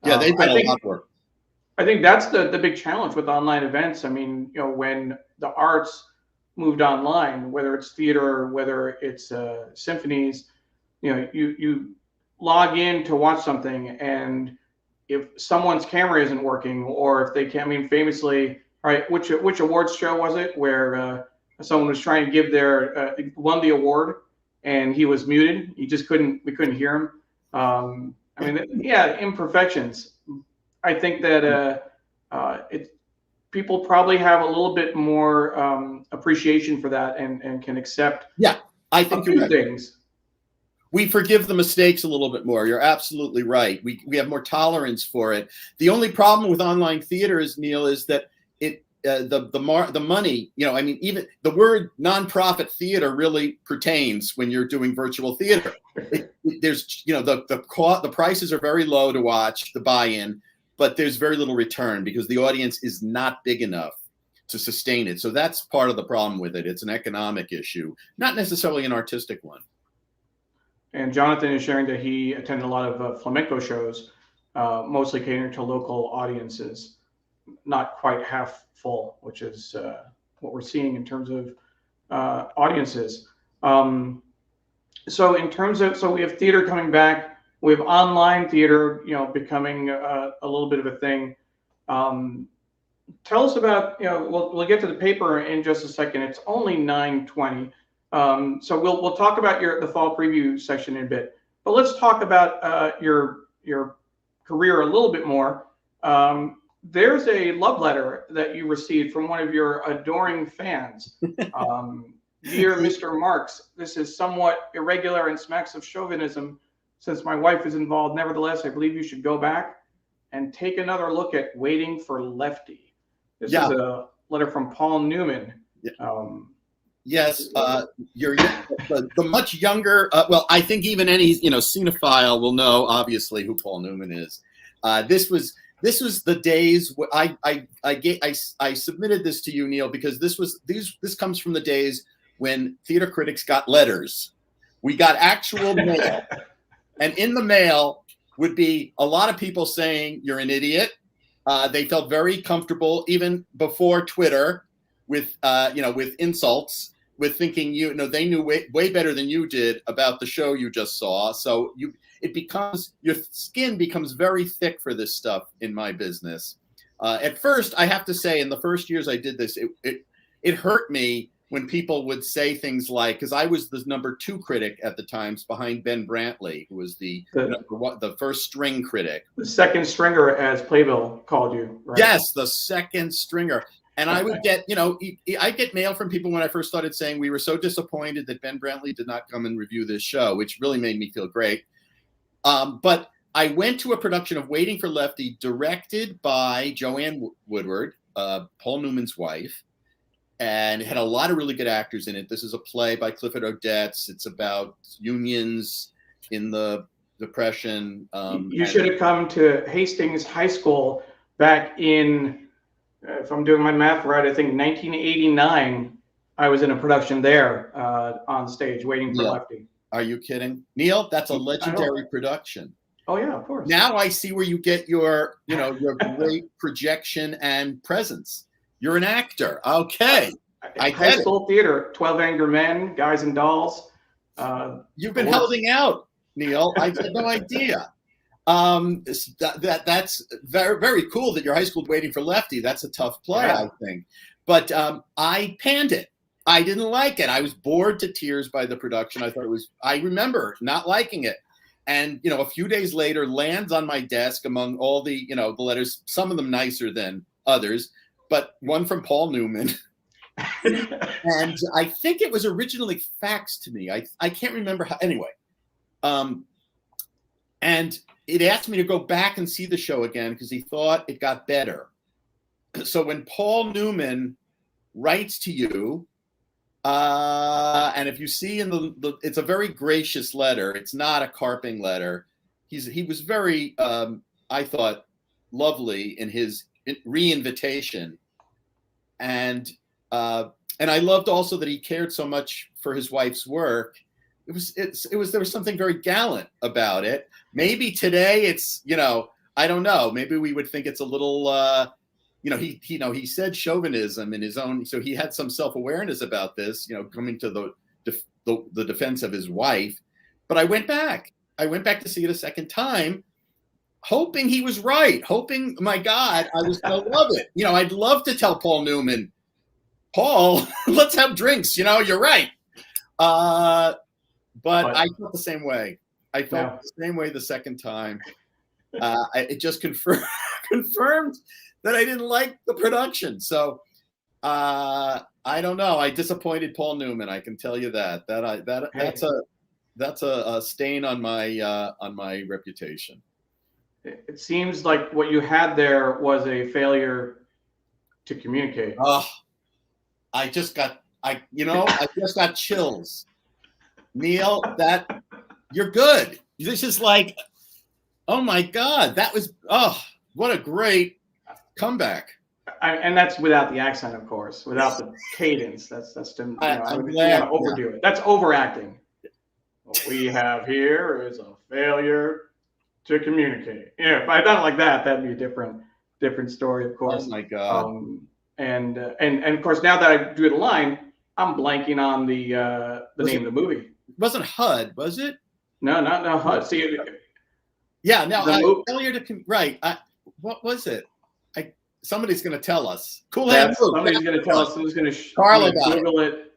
Yeah, they've done a lot of work. I think that's the big challenge with online events. I mean, when the arts moved online, whether it's theater, whether it's symphonies, you log in to watch something, and if someone's camera isn't working, or if they can't, I mean, famously, right, which awards show was it where someone was trying to give won the award, and he was muted. We couldn't hear him. I mean, imperfections. I think that people probably have a little bit more appreciation for that and can accept. Yeah, I think a few things. We forgive the mistakes a little bit more. You're absolutely right. We have more tolerance for it. The only problem with online theater Neil, is that the money. I mean, even the word nonprofit theater really pertains when you're doing virtual theater. There's the prices are very low to watch the buy-in, but there's very little return because the audience is not big enough to sustain it. So that's part of the problem with it. It's an economic issue, not necessarily an artistic one. And Jonathan is sharing that he attended a lot of flamenco shows, mostly catering to local audiences, not quite half full, which is what we're seeing in terms of audiences. So we have theater coming back. We have online theater, becoming a little bit of a thing. Tell us about, we'll get to the paper in just a second. It's only 9:20. So we'll talk about the fall preview section in a bit. But let's talk about your career a little bit more. There's a love letter that you received from one of your adoring fans. Dear Mr. Marc, this is somewhat irregular and smacks of chauvinism since my wife is involved. Nevertheless, I believe you should go back and take another look at Waiting for Lefty. This is a letter from Paul Newman. Yes, you're the much younger. Well, I think even any cinephile will know obviously who Paul Newman is. This was the days I submitted this to you, Neil, because this comes from the days when theater critics got letters. We got actual mail, and in the mail would be a lot of people saying you're an idiot. They felt very comfortable even before Twitter with insults, with thinking they knew way better than you did about the show you just saw. So your skin becomes very thick for this stuff in my business. At first, I have to say, in the first years I did this, it hurt me when people would say things like, because I was the number 2 critic at the Times behind Ben Brantley, who was the first string critic. The second stringer, as Playbill called you, right? Yes, the second stringer. And I would get, I get mail from people when I first started saying we were so disappointed that Ben Brantley did not come and review this show, which really made me feel great. But I went to a production of Waiting for Lefty, directed by Joanne Woodward, Paul Newman's wife, and it had a lot of really good actors in it. This is a play by Clifford Odets. It's about unions in the Depression. You should have come to Hastings High School back in, if I'm doing my math right, I think 1989 I was in a production there on stage waiting for Neil, Lefty. are you kidding? Neil, that's a legendary production. Oh yeah, of course. Now I see where you get your great projection and presence. You're an actor. Okay. High school theater, 12 Angry Men, Guys and Dolls. You've been helping out, Neil. I had no idea. That's very, very cool that your high school waiting for Lefty. That's a tough play, yeah. I think. But I panned it. I didn't like it. I was bored to tears by the production. I remember not liking it. And, a few days later lands on my desk among all the, the letters, some of them nicer than others, but one from Paul Newman. And I think it was originally faxed to me. I can't remember how, anyway. And it asked me to go back and see the show again because he thought it got better. So when Paul Newman writes to you, and if you see in it's a very gracious letter. It's not a carping letter. He was very, I thought, lovely in his re-invitation, and I loved also that he cared so much for his wife's work. There was something very gallant about it. Maybe today it's, I don't know. Maybe we would think it's a little. He said chauvinism in his own, so he had some self-awareness about this, coming to the defense of his wife. But I went back to see it a second time, hoping he was right, hoping, my God, I was going to love it. I'd love to tell Paul Newman, Paul, let's have drinks. You're right. But I felt the same way. I felt the same way the second time. It just confirmed that I didn't like the production. So I don't know. I disappointed Paul Newman. I can tell you that. That's a stain on my reputation. It seems like what you had there was a failure to communicate. Oh, I just got chills. Neil, you're good. This is like, oh my God, what a great comeback. And that's without the accent, of course, without the cadence. I would overdo it. That's overacting. What we have here is a failure to communicate. If I done it like that, that'd be a different story, of course. Oh my God. And of course, now that I do the line, I'm blanking on the name of the movie. It wasn't HUD, was it? No, not HUD. See, yeah, no, failure to right. What was it? Somebody's going to tell us. Cool Hand Luke. Somebody's going to tell us. Who's going to Google it.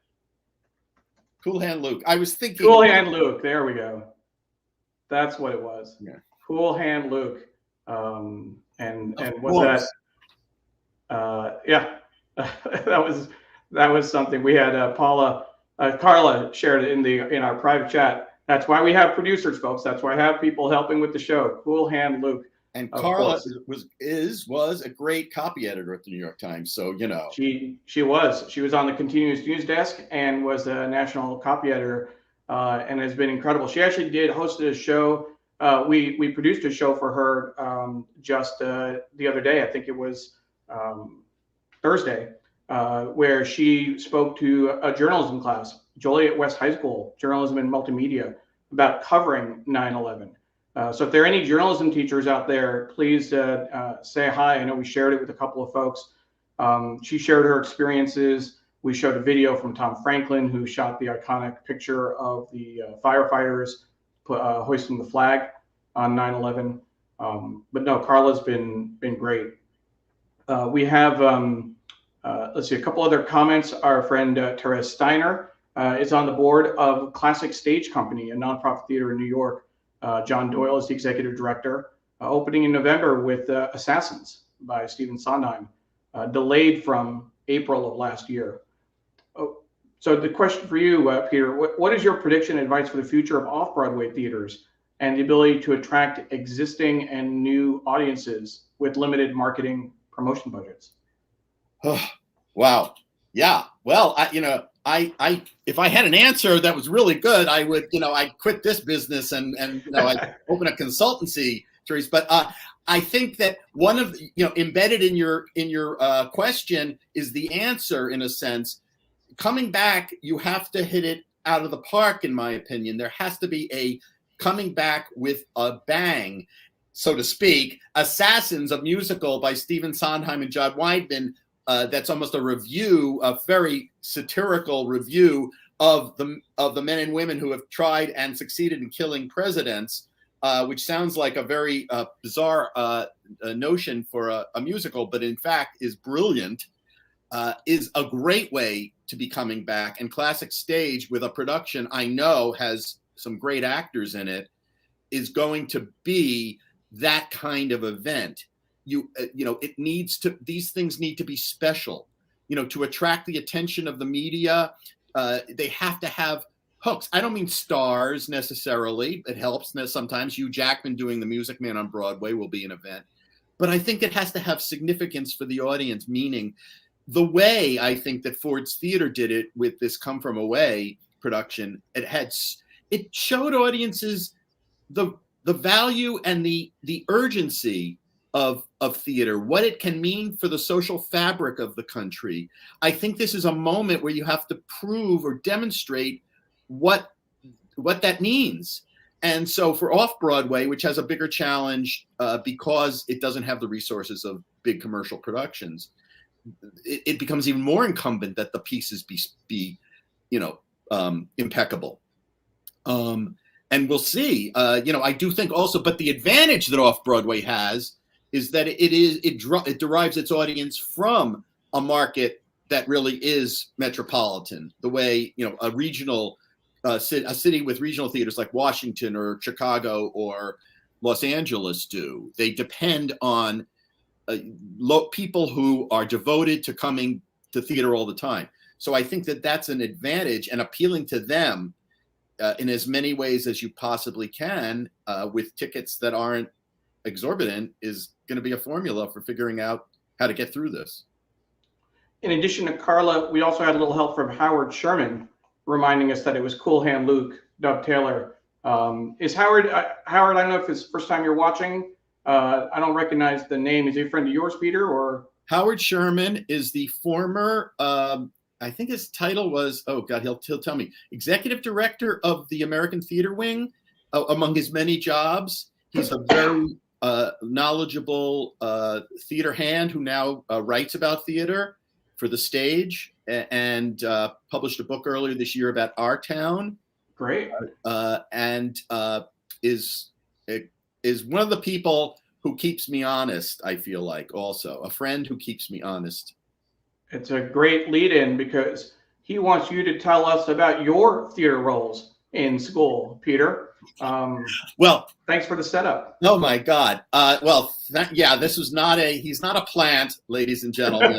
Cool Hand Luke. I was thinking. Cool Hand Luke. There we go. That's what it was. Yeah. Cool Hand Luke. And was that? Yeah. that was something we had. Carla shared it in our private chat. That's why we have producers, folks. That's why I have people helping with the show. Cool Hand Luke. And Carla was a great copy editor at the New York Times. So, she was on the continuous news desk and was a national copy editor and has been incredible. She actually hosted a show. We produced a show for her just the other day. I think it was Thursday, where she spoke to a journalism class, Joliet West High School, journalism and multimedia, about covering 9/11. So if there are any journalism teachers out there, please say hi. I know we shared it with a couple of folks. She shared her experiences. We showed a video from Tom Franklin, who shot the iconic picture of the firefighters hoisting the flag on 9/11. But no, Carla's been great. We have, let's see, a couple other comments. Our friend Therese Steiner is on the board of Classic Stage Company, a nonprofit theater in New York. John Doyle is the executive director, opening in November with Assassins by Stephen Sondheim, delayed from April of last year. So the question for you, Peter, what is your prediction and advice for the future of off-Broadway theaters and the ability to attract existing and new audiences with limited marketing promotion budgets? Oh, wow. Yeah. Well, I if I had an answer that was really good, I would, I'd quit this business and I'd open a consultancy, Therese. But I think that one of embedded in your question is the answer, in a sense, coming back, you have to hit it out of the park, in my opinion. There has to be a coming back with a bang, so to speak. Assassins, a musical by Stephen Sondheim and John Weidman, that's almost a review, a very satirical review of the men and women who have tried and succeeded in killing presidents, which sounds like a very bizarre notion for a musical, but in fact is brilliant, is a great way to be coming back. And Classic Stage, with a production I know has some great actors in it, is going to be that kind of event. It needs to, these things need to be special, to attract the attention of the media. They have to have hooks. I don't mean stars necessarily. It helps sometimes. Hugh Jackman doing The Music Man on Broadway will be an event, but I think it has to have significance for the audience, meaning the way I think that Ford's Theater did it with this Come From Away production. It showed audiences the value and the urgency of theater, what it can mean for the social fabric of the country. I think this is a moment where you have to prove or demonstrate what that means. And so for Off-Broadway, which has a bigger challenge because it doesn't have the resources of big commercial productions, it becomes even more incumbent that the pieces be impeccable. And we'll see. I do think also, but the advantage that Off-Broadway has is that it derives its audience from a market that really is metropolitan, the way a regional a city with regional theaters like Washington or Chicago or Los Angeles do. They depend on people who are devoted to coming to theater all the time. So I think that that's an advantage, and appealing to them in as many ways as you possibly can with tickets that aren't exorbitant is going to be a formula for figuring out how to get through this. In addition to Carla, we also had a little help from Howard Sherman, reminding us that it was Cool Hand Luke, Dub Taylor. Is Howard, I don't know if it's the first time you're watching. I don't recognize the name. Is he a friend of yours, Peter? Or Howard Sherman is the former, I think his title was, oh God, he'll tell me, Executive Director of the American Theater Wing, among his many jobs. He's a very knowledgeable theater hand who now writes about theater for the stage, and published a book earlier this year about our town. Great. And is one of the people who keeps me honest, I feel like, also a friend who keeps me honest. It's a great lead-in because he wants you to tell us about your theater roles in school, Peter. Well, thanks for the setup. Oh my God. This was he's not a plant, ladies and gentlemen.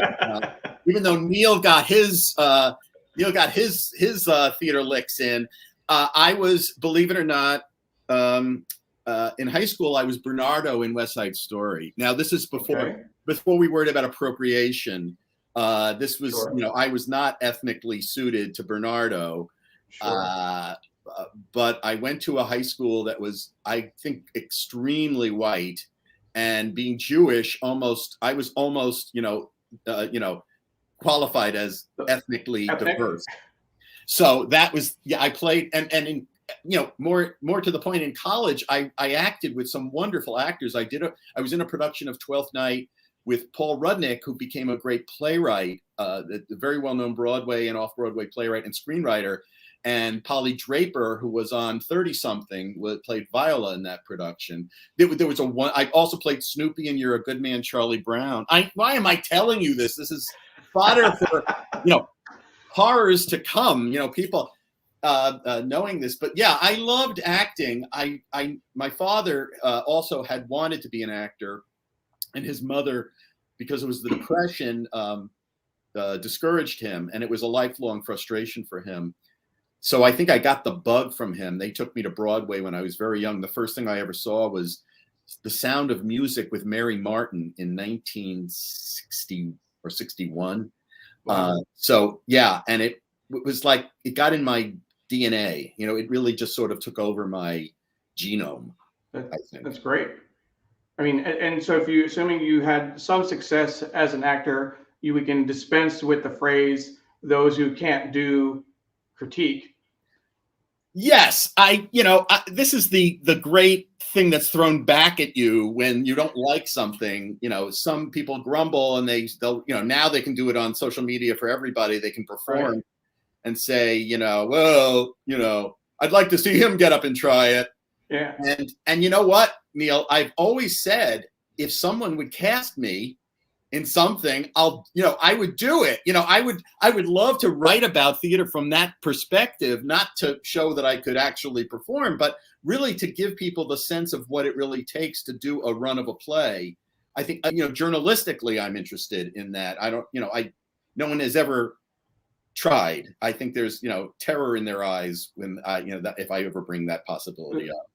Even though Neil got his theater licks in, I was, believe it or not, in high school, I was Bernardo in West Side Story. Now, this is before we worried about appropriation. This was, sure. I was not ethnically suited to Bernardo. Sure. But I went to a high school that was, I think, extremely white, and being Jewish, I was almost, qualified as ethnically diverse. So that was, I played, and in, more to the point, in college, I acted with some wonderful actors. I was in a production of Twelfth Night with Paul Rudnick, who became a great playwright, the very well-known Broadway and off-Broadway playwright and screenwriter. And Polly Draper, who was on 30-something, played Viola in that production. There was I also played Snoopy in You're a Good Man, Charlie Brown. Why am I telling you this? This is fodder for, horrors to come, people knowing this. But yeah, I loved acting. My father also had wanted to be an actor, and his mother, because it was the Depression, discouraged him, and it was a lifelong frustration for him. So I think I got the bug from him. They took me to Broadway when I was very young. The first thing I ever saw was The Sound of Music with Mary Martin in 1960 or 61. Wow. So yeah, and it was like, it got in my DNA. It really just sort of took over my genome. I think. That's great. I mean, and so assuming you had some success as an actor, we can dispense with the phrase, those who can't do critique. Yes, this is the great thing that's thrown back at you when you don't like something. Some people grumble, and they'll now they can do it on social media for everybody. They can perform Right. and say, well, I'd like to see him get up and try it. Yeah. And you know what, Neil? I've always said, if someone would cast me in something, I would do it. I would love to write about theater from that perspective, not to show that I could actually perform, but really to give people the sense of what it really takes to do a run of a play. I think, journalistically, I'm interested in that. No one has ever tried. I think there's, terror in their eyes when if I ever bring that possibility up.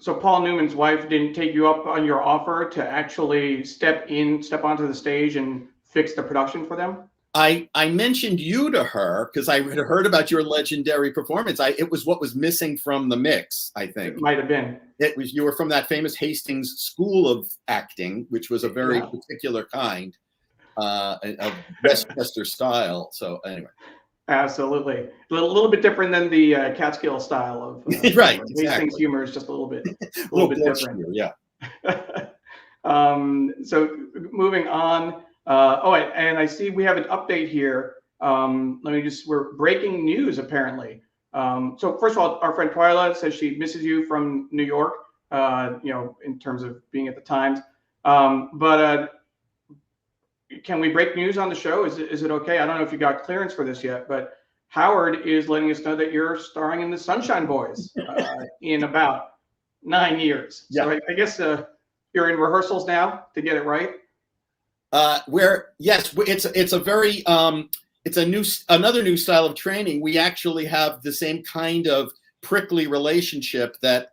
So Paul Newman's wife didn't take you up on your offer to actually step onto the stage and fix the production for them? I mentioned you to her because I had heard about your legendary performance. It was what was missing from the mix, I think. It might have been. You were from that famous Hastings School of Acting, which was a very particular kind of Westchester style. So anyway. Absolutely. A little bit different than the Catskill style of right. Hastings Exactly. humor is just a little bit different. Yeah. So moving on. And I see we have an update here. We're breaking news apparently. So first of all, our friend Twyla says she misses you from New York, in terms of being at the Times. But can we break news on the show? Is it okay? I don't know if you got clearance for this yet, but Howard is letting us know that you're starring in the Sunshine Boys in about 9 years. Yeah. So I guess you're in rehearsals now to get it right. It's a very another new style of training. We actually have the same kind of prickly relationship that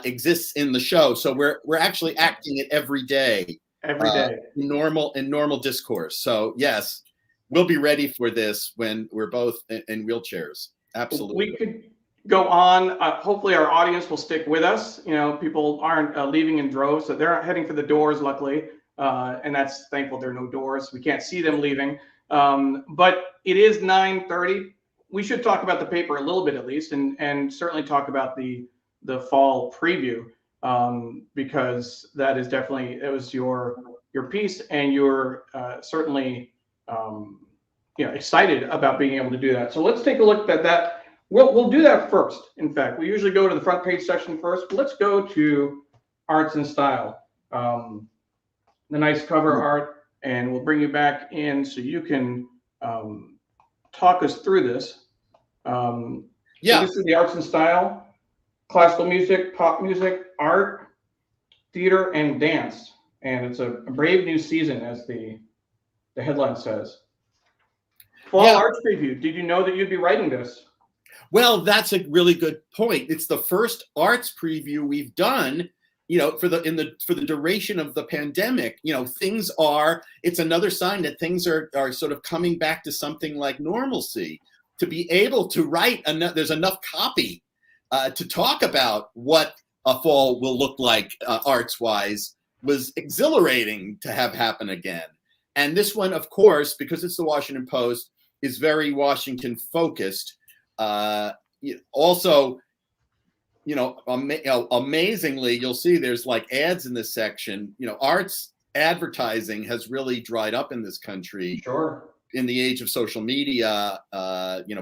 exists in the show. So we're actually acting it every day. Every day. In normal discourse. So yes, we'll be ready for this when we're both in wheelchairs. Absolutely. We could go on. Hopefully our audience will stick with us. People aren't leaving in droves, so they're heading for the doors, luckily. And that's thankful there are no doors. We can't see them leaving. But it is 9:30. We should talk about the paper a little bit at least, and certainly talk about the fall preview. Because that is definitely, it was your piece, and you're certainly excited about being able to do that. So let's take a look at that. We'll do that first. In fact, we usually go to the front page section first, but let's go to Arts and Style, the nice cover art, and we'll bring you back in so you can talk us through this. So this is the Arts and Style. Classical music, pop music, art, theater, and dance. And it's a brave new season, as the headline says. Fall arts preview. Did you know that you'd be writing this? Well, that's a really good point. It's the first arts preview we've done, for the duration of the pandemic. It's another sign that things are sort of coming back to something like normalcy. To be able to write there's enough copy to talk about what a fall will look like arts-wise was exhilarating to have happen again. And this one, of course, because it's the Washington Post, is very Washington-focused. Amazingly, you'll see there's like ads in this section. Arts advertising has really dried up in this country. Sure. In the age of social media,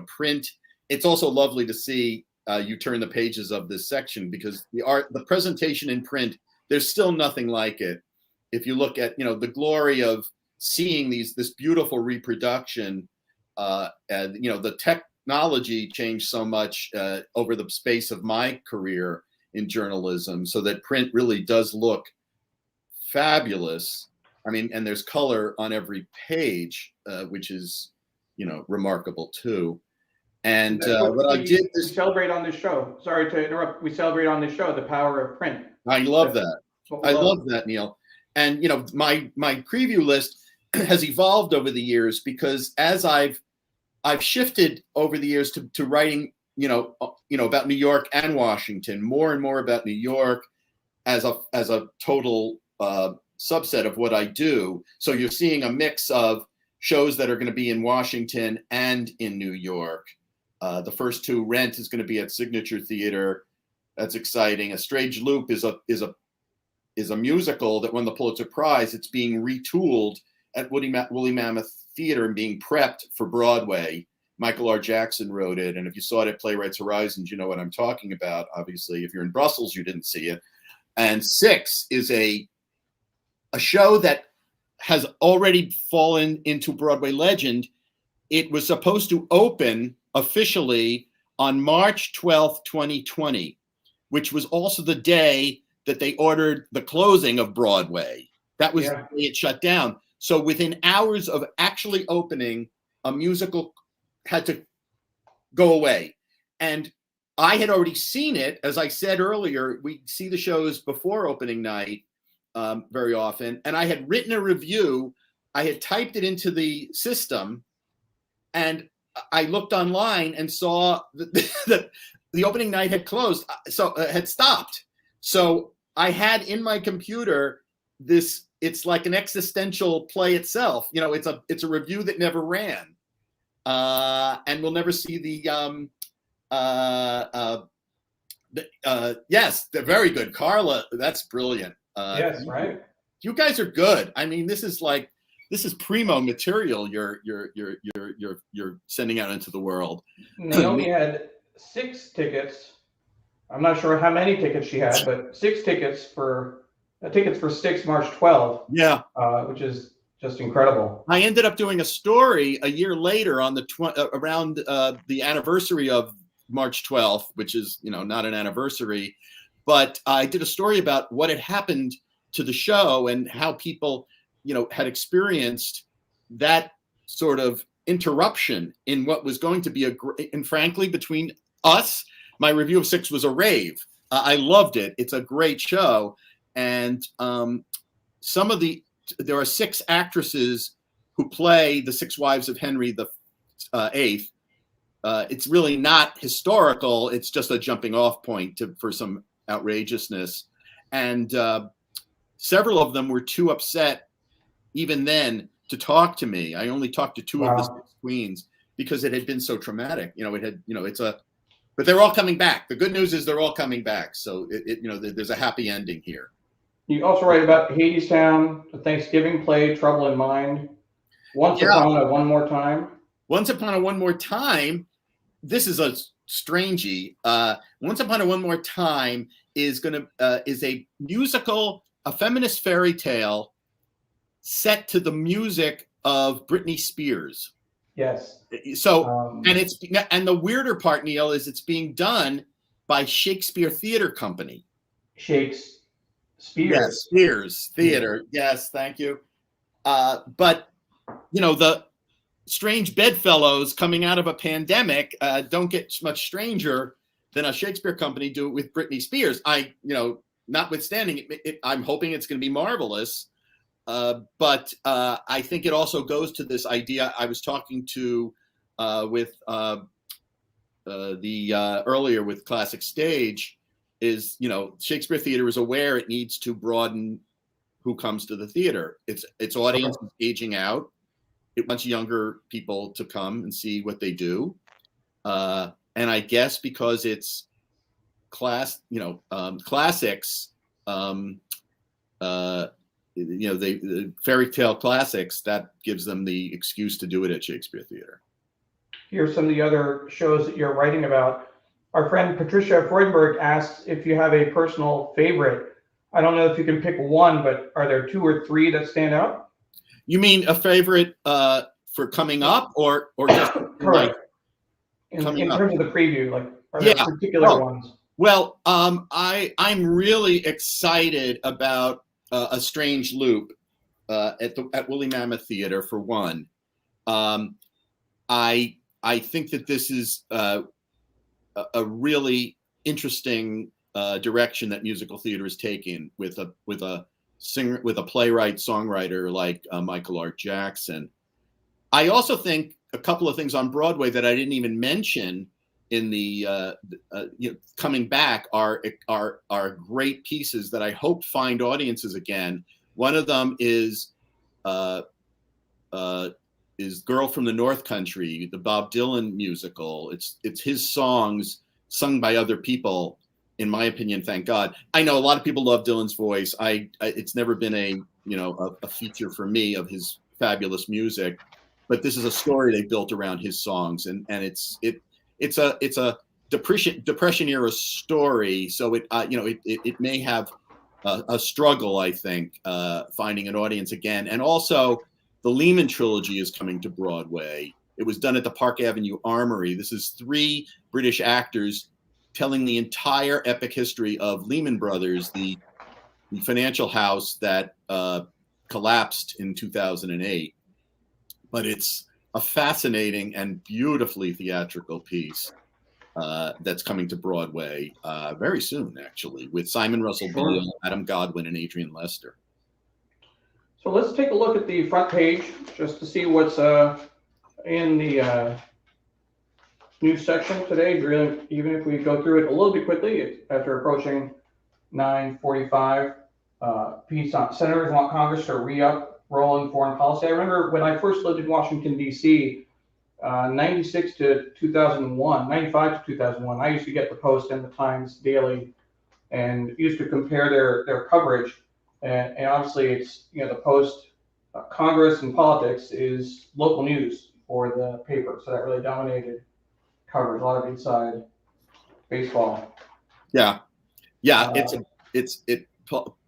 print. It's also lovely to see you turn the pages of this section, because the presentation in print, there's still nothing like it. If you look at, the glory of seeing this beautiful reproduction, the technology changed so much over the space of my career in journalism, so that print really does look fabulous. I mean, and there's color on every page, which is, remarkable too. And what I did is celebrate on this show. Sorry to interrupt. We celebrate on this show the power of print. I love that. I love that, Neil. And my preview list has evolved over the years, because as I've shifted over the years to writing, about New York and Washington, more and more about New York as a total subset of what I do. So you're seeing a mix of shows that are going to be in Washington and in New York. The first two, Rent is going to be at Signature Theater. That's exciting. A Strange Loop is a musical that won the Pulitzer Prize. It's being retooled at Woolly Mammoth Theater and being prepped for Broadway. Michael R. Jackson wrote it, and if you saw it at Playwrights Horizons, you know what I'm talking about. Obviously, if you're in Brussels, you didn't see it. And Six is a show that has already fallen into Broadway legend. It was supposed to open officially on March 12th, 2020, which was also the day that they ordered the closing of Broadway. That was the day it shut down. So within hours of actually opening, a musical had to go away. And I had already seen it. As I said earlier, we see the shows before opening night very often. And I had written a review. I had typed it into the system, and I looked online and saw that the opening night had closed, so had stopped. So I had in my computer this. It's like an existential play itself. You know, it's a review that never ran, and we'll never see the. Yes, they're very good, Carla. That's brilliant. Yes, right. You guys are good. I mean, this is primo material you're sending out into the world. Naomi had 6 tickets. I'm not sure how many tickets she had, but 6 tickets for Six March 12th. Yeah, which is just incredible. I ended up doing a story a year later on around the anniversary of March 12th, which is not an anniversary, but I did a story about what had happened to the show and how people had experienced that sort of interruption in what was going to be and frankly, between us, my review of Six was a rave. I loved it. It's a great show. And there are 6 actresses who play the 6 wives of Henry the VIII. It's really not historical. It's just a jumping off point for some outrageousness. And several of them were too upset even then to talk to me. I only talked to 2 of the 6 queens because it had been so traumatic. But they're all coming back. The good news is they're all coming back. So there's a happy ending here. You also write about Hadestown, the Thanksgiving play, Trouble in Mind, Once Upon a One More Time. Once Upon a One More Time. This is a strangey. Once Upon a One More Time is a musical, a feminist fairy tale set to the music of Britney Spears. Yes. So and the weirder part, Neil, is it's being done by Shakespeare Theater Company. Spears. Yes, Spears Theater. Yes, thank you. But the strange bedfellows coming out of a pandemic don't get much stranger than a Shakespeare Company do it with Britney Spears. Notwithstanding, I'm hoping it's going to be marvelous. But I think it also goes to this idea I was talking to earlier with Classic Stage. Is Shakespeare Theater is aware it needs to broaden who comes to the theater. Its audience is aging out. It wants younger people to come and see what they do, and I guess because it's classics, the fairy tale classics, that gives them the excuse to do it at Shakespeare Theater. Here's some of the other shows that you're writing about. Our friend Patricia Freudenberg asks if you have a personal favorite. I don't know if you can pick one, but are there 2 or 3 that stand out? You mean a favorite for coming up, or just correct? In terms of the preview, are there particular ones? Well, I'm really excited about A Strange Loop at Woolly Mammoth Theater for one. I think that this is a really interesting direction that musical theater is taking with a singer, with a playwright songwriter like Michael R. Jackson. I also think a couple of things on Broadway that I didn't even mention in the coming back are great pieces that I hope find audiences again. One of them is is Girl from the North Country, the Bob Dylan musical. It's his songs sung by other people, in my opinion, thank God. I know a lot of people love Dylan's voice. It's never been a feature for me of his fabulous music, but this is a story they built around his songs, and it's a depression era story. So it may have a struggle, I think, finding an audience again. And also, the Lehman Trilogy is coming to Broadway. It was done at the Park Avenue Armory. This is 3 British actors telling the entire epic history of Lehman Brothers, the financial house that collapsed in 2008. But it's a fascinating and beautifully theatrical piece that's coming to Broadway very soon, actually, with Simon Russell Beale, Adam Godwin, and Adrian Lester. So let's take a look at the front page just to see what's in the news section today. Really, even if we go through it a little bit quickly, after approaching 9:45, piece on senators want Congress to re-up role in foreign policy. I remember when I first lived in Washington, D.C., 96 to 2001, 95 to 2001, I used to get the Post and the Times daily and used to compare their coverage. And obviously, it's, the Post, Congress and politics is local news for the paper, so that really dominated coverage. A lot of inside baseball. Yeah.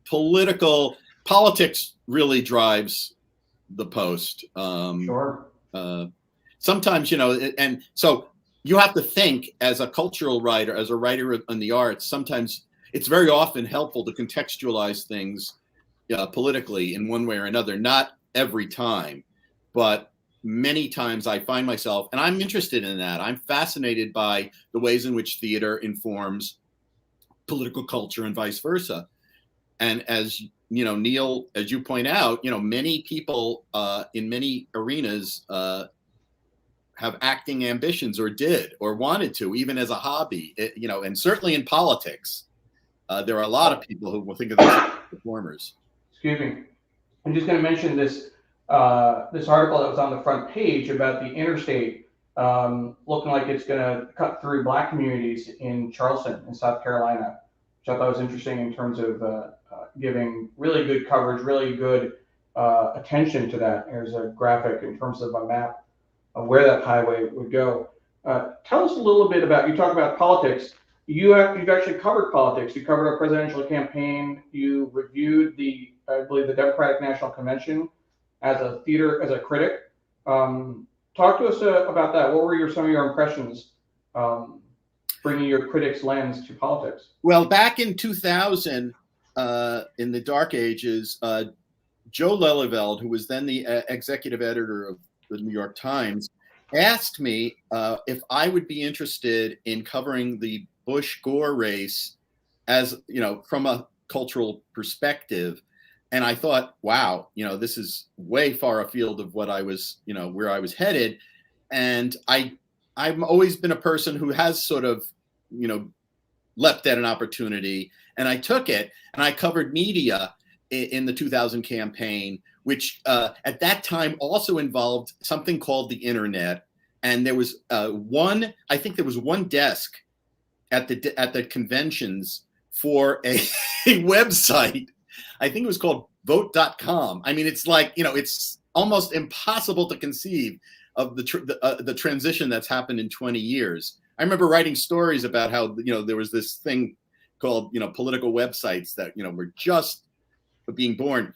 Political politics really drives the Post. Sure. Sometimes, and so you have to think as a cultural writer, as a writer in the arts. Sometimes it's very often helpful to contextualize things politically in one way or another. Not every time, but many times I find myself, and I'm interested in that. I'm fascinated by the ways in which theater informs political culture and vice versa. And as Neil, as you point out, many people in many arenas have acting ambitions, or did, or wanted to, even as a hobby. And certainly in politics, there are a lot of people who will think of themselves as performers. Excuse me. I'm just going to mention this this article that was on the front page about the interstate looking like it's going to cut through Black communities in Charleston, in South Carolina, which I thought was interesting in terms of giving really good coverage, really good attention to that. There's a graphic in terms of a map of where that highway would go. Tell us a little bit about, you talk about politics. You've actually covered politics. You covered a presidential campaign. You reviewed I believe the Democratic National Convention as a critic. Talk to us about that. What were some of your impressions bringing your critic's lens to politics? Well, back in 2000, in the dark ages, Joe Lelyveld, who was then the executive editor of the New York Times, asked me if I would be interested in covering the Bush-Gore race as, from a cultural perspective. And I thought, wow, this is way far afield of what I was, where I was headed. And I've always been a person who has sort of, leapt at an opportunity, and I took it, and I covered media in the 2000 campaign, which at that time also involved something called the internet. And there was I think there was one desk at the conventions for a website. I think it was called vote.com. I mean, it's like, it's almost impossible to conceive of the transition that's happened in 20 years. I remember writing stories about how, there was this thing called, political websites that, were just being born.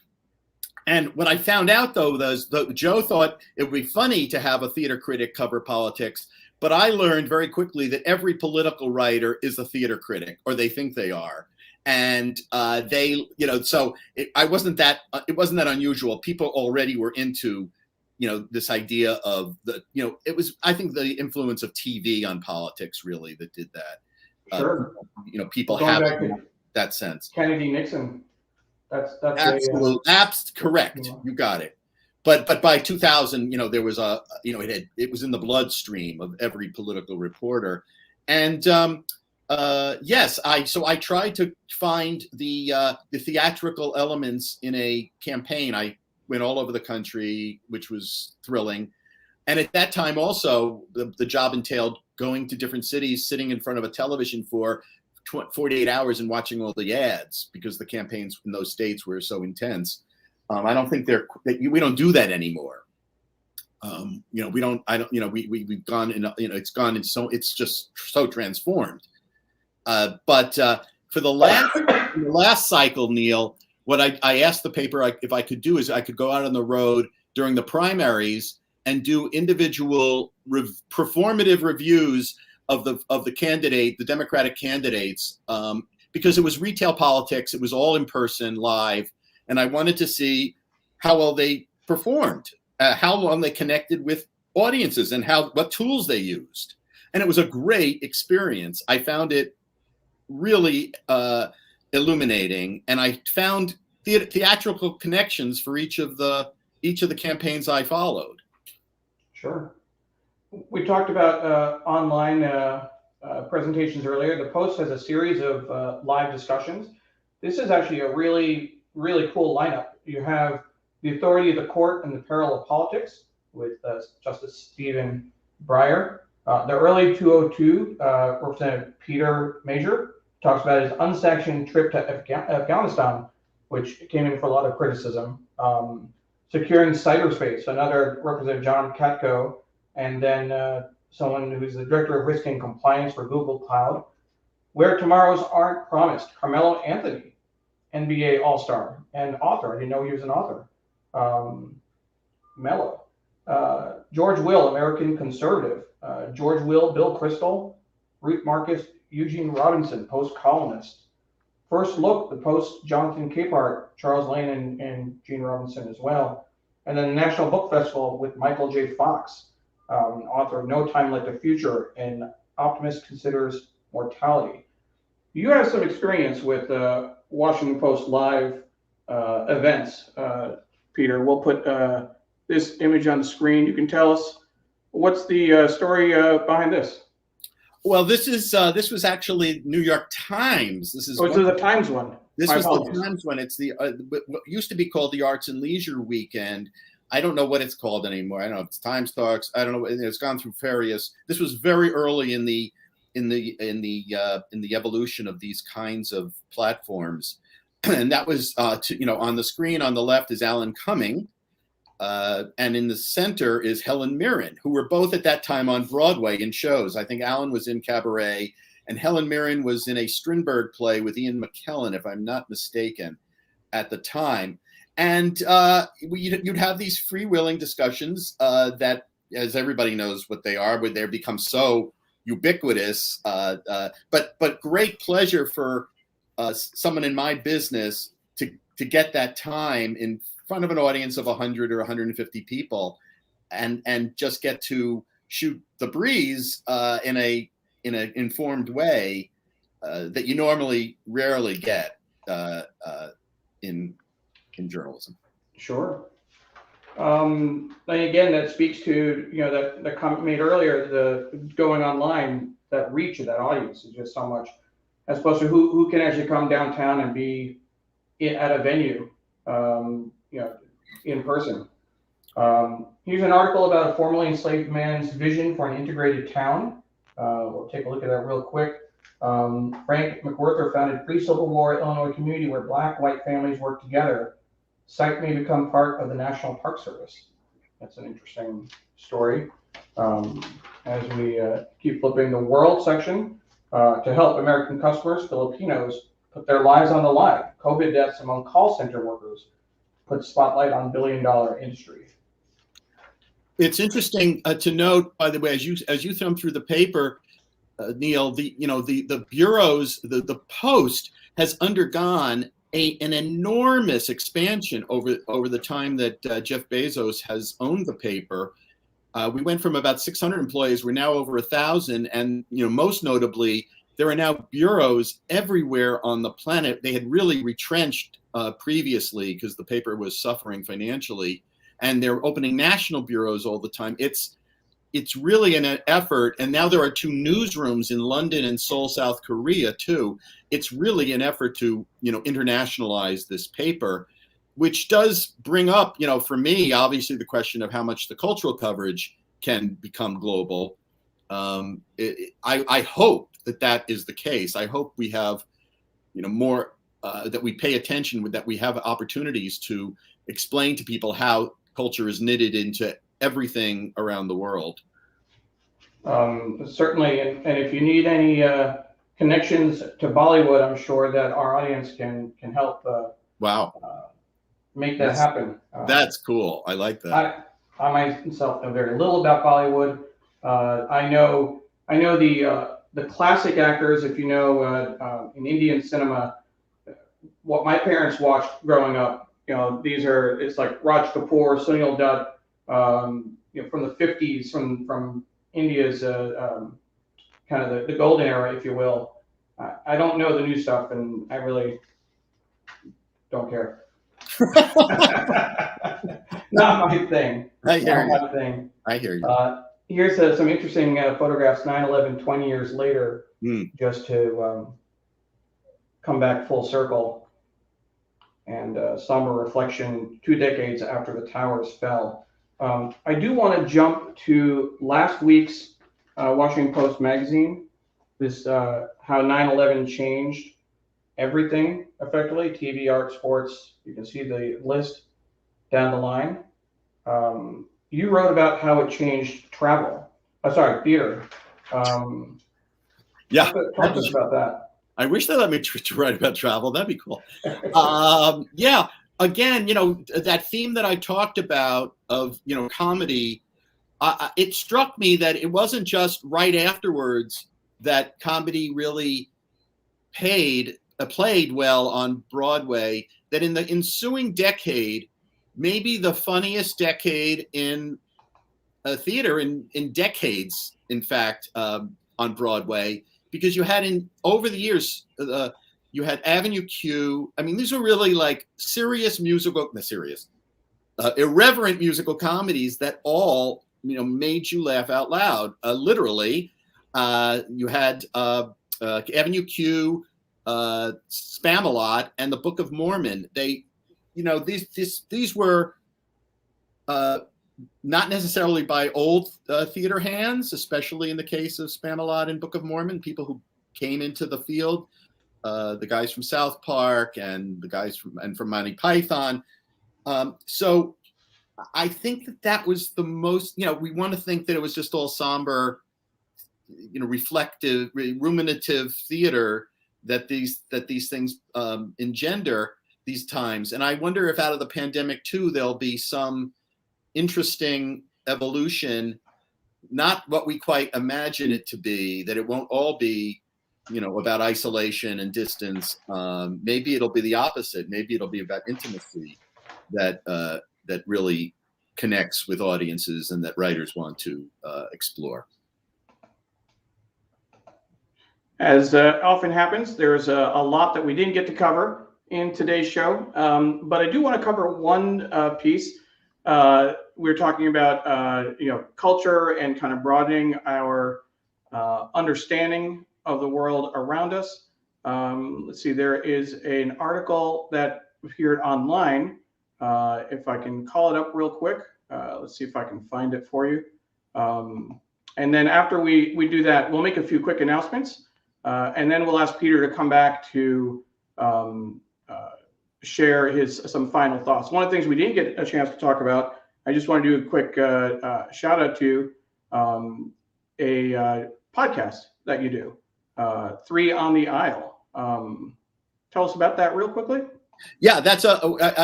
And what I found out, though, was Joe thought it would be funny to have a theater critic cover politics. But I learned very quickly that every political writer is a theater critic, or they think they are. And so it wasn't that unusual. People already were into, this idea of it was, I think, the influence of TV on politics really that did that. Sure. People have that sense. Kennedy, Nixon. That's absolute. Correct. Yeah. You got it. But by 2000, there was it was in the bloodstream of every political reporter. And yes, I tried to find the theatrical elements in a campaign. I went all over the country, which was thrilling. And at that time also, the job entailed going to different cities, sitting in front of a television for 48 hours and watching all the ads, because the campaigns in those states were so intense. I don't think we don't do that anymore. We've gone in, it's just so transformed. But for the last cycle, Neil, what I asked the paper if I could do is I could go out on the road during the primaries and do individual performative reviews of the candidate, the Democratic candidates, because it was retail politics. It was all in person, live, and I wanted to see how well they performed, how well they connected with audiences, and what tools they used. And it was a great experience. I found it really illuminating, and I found theatrical connections for each of the campaigns I followed. Sure. We talked about online presentations earlier. The Post has a series of live discussions. This is actually a really, really cool lineup. You have The Authority of the Court and the Peril of Politics with Justice Stephen Breyer. The early 202, Representative Peter Major talks about his unsanctioned trip to Afghanistan, which came in for a lot of criticism. Securing cyberspace, another Representative John Katko, and then someone who's the Director of Risk and Compliance for Google Cloud. Where Tomorrows Aren't Promised, Carmelo Anthony, NBA All-Star and author. I didn't know he was an author. Mello. George Will, American conservative. George Will, Bill Kristol, Ruth Marcus, Eugene Robinson, Post columnist. First Look, the Post, Jonathan Capehart, Charles Lane, and Gene Robinson as well. And then the National Book Festival with Michael J. Fox, author of No Time Like the Future and Optimist Considers Mortality. You have some experience with Washington Post live events, Peter. We'll put this image on the screen. You can tell us what's the story behind this. Well, this was actually New York Times. This is the Times one. This was the Times one. It's what used to be called the Arts and Leisure Weekend. I don't know what it's called anymore. I don't know if it's Times Talks. I don't know. It's gone through various. This was very early in the evolution of these kinds of platforms, and that was on the screen on the left is Alan Cumming, and in the center is Helen Mirren, who were both at that time on Broadway in shows. I think Alan was in Cabaret, and Helen Mirren was in a Strindberg play with Ian McKellen, if I'm not mistaken, at the time. And you'd have these freewheeling discussions that, as everybody knows what they are, where they become so ubiquitous, but great pleasure for someone in my business to get that time in front of an audience of 100 or 150 people and just get to shoot the breeze in an informed way that you normally rarely get in journalism. Sure. And again, that speaks to the comment made earlier, the going online, that reach of that audience is just so much, as opposed to who can actually come downtown and be at a venue, in person. Here's an article about a formerly enslaved man's vision for an integrated town. We'll take a look at that real quick. Frank McWhorter founded pre-Civil War Illinois community where Black, white families work together. Site may become part of the National Park Service. That's an interesting story. As we keep flipping the world section, to help American customers, Filipinos put their lives on the line. COVID deaths among call center workers put spotlight on billion-dollar industry. It's interesting to note, by the way, as you thumb through the paper, Neil, the bureaus, the Post has undergone an enormous expansion over the time that Jeff Bezos has owned the paper. We went from about 600 employees. We're now over 1,000, and most notably, there are now bureaus everywhere on the planet. They had really retrenched previously because the paper was suffering financially, and they're opening national bureaus all the time. It's really an effort, and now there are 2 newsrooms in London and Seoul, South Korea, too. It's really an effort to, internationalize this paper, which does bring up, for me, obviously the question of how much the cultural coverage can become global. I hope that is the case. I hope we have, more that we pay attention, that we have opportunities to explain to people how culture is knitted into everything around the world. Certainly, and if you need any connections to Bollywood, I'm sure that our audience can help. Wow, make that happen. That's cool. I like that. I myself know very little about Bollywood. I know the classic actors. If you know in Indian cinema, what my parents watched growing up, it's like Raj Kapoor, Sunil Dutt, from the 50s, from India's kind of the golden era, if you will. I don't know the new stuff, and I really don't care. Not my thing. I hear you. My thing. I hear you. Here's some interesting photographs, 9/11, 20 years later, just to come back full circle, and somber reflection 2 decades after the towers fell. I do want to jump to last week's Washington Post magazine, this how 9/11 changed everything, effectively, TV, art, sports. You can see the list down the line. You wrote about how it changed travel. Theater. Yeah. Talk to us about that. I wish they let me write about travel. That'd be cool. Yeah. Again, that theme that I talked about of, comedy, it struck me that it wasn't just right afterwards that comedy really played well on Broadway, that in the ensuing decade, maybe the funniest decade in theater in decades, in fact, on Broadway, because you had over the years, you had Avenue Q. I mean, these were really like irreverent musical comedies that all, made you laugh out loud, literally. You had Avenue Q, Spamalot, and the Book of Mormon. They, these were not necessarily by old theater hands, especially in the case of Spamalot and Book of Mormon, people who came into the field, the guys from South Park and the guys from Monty Python. So I think that was the most, we want to think that it was just all somber, reflective, ruminative theater that these things engender these times. And I wonder if out of the pandemic too, there'll be some interesting evolution, not what we quite imagine it to be, that it won't all be, about isolation and distance. Maybe it'll be the opposite. Maybe it'll be about intimacy that really connects with audiences and that writers want to explore. As often happens, there's a lot that we didn't get to cover in today's show, but I do want to cover one piece. We're talking about culture and kind of broadening our understanding of the world around us. Let's see, there is an article that appeared online. If I can call it up real quick, let's see if I can find it for you. And then after we do that, we'll make a few quick announcements. And then we'll ask Peter to come back to share some final thoughts. One of the things we didn't get a chance to talk about, I just want to do a quick shout out to a podcast that you do, 3 on the Aisle. Tell us about that real quickly. Yeah, that's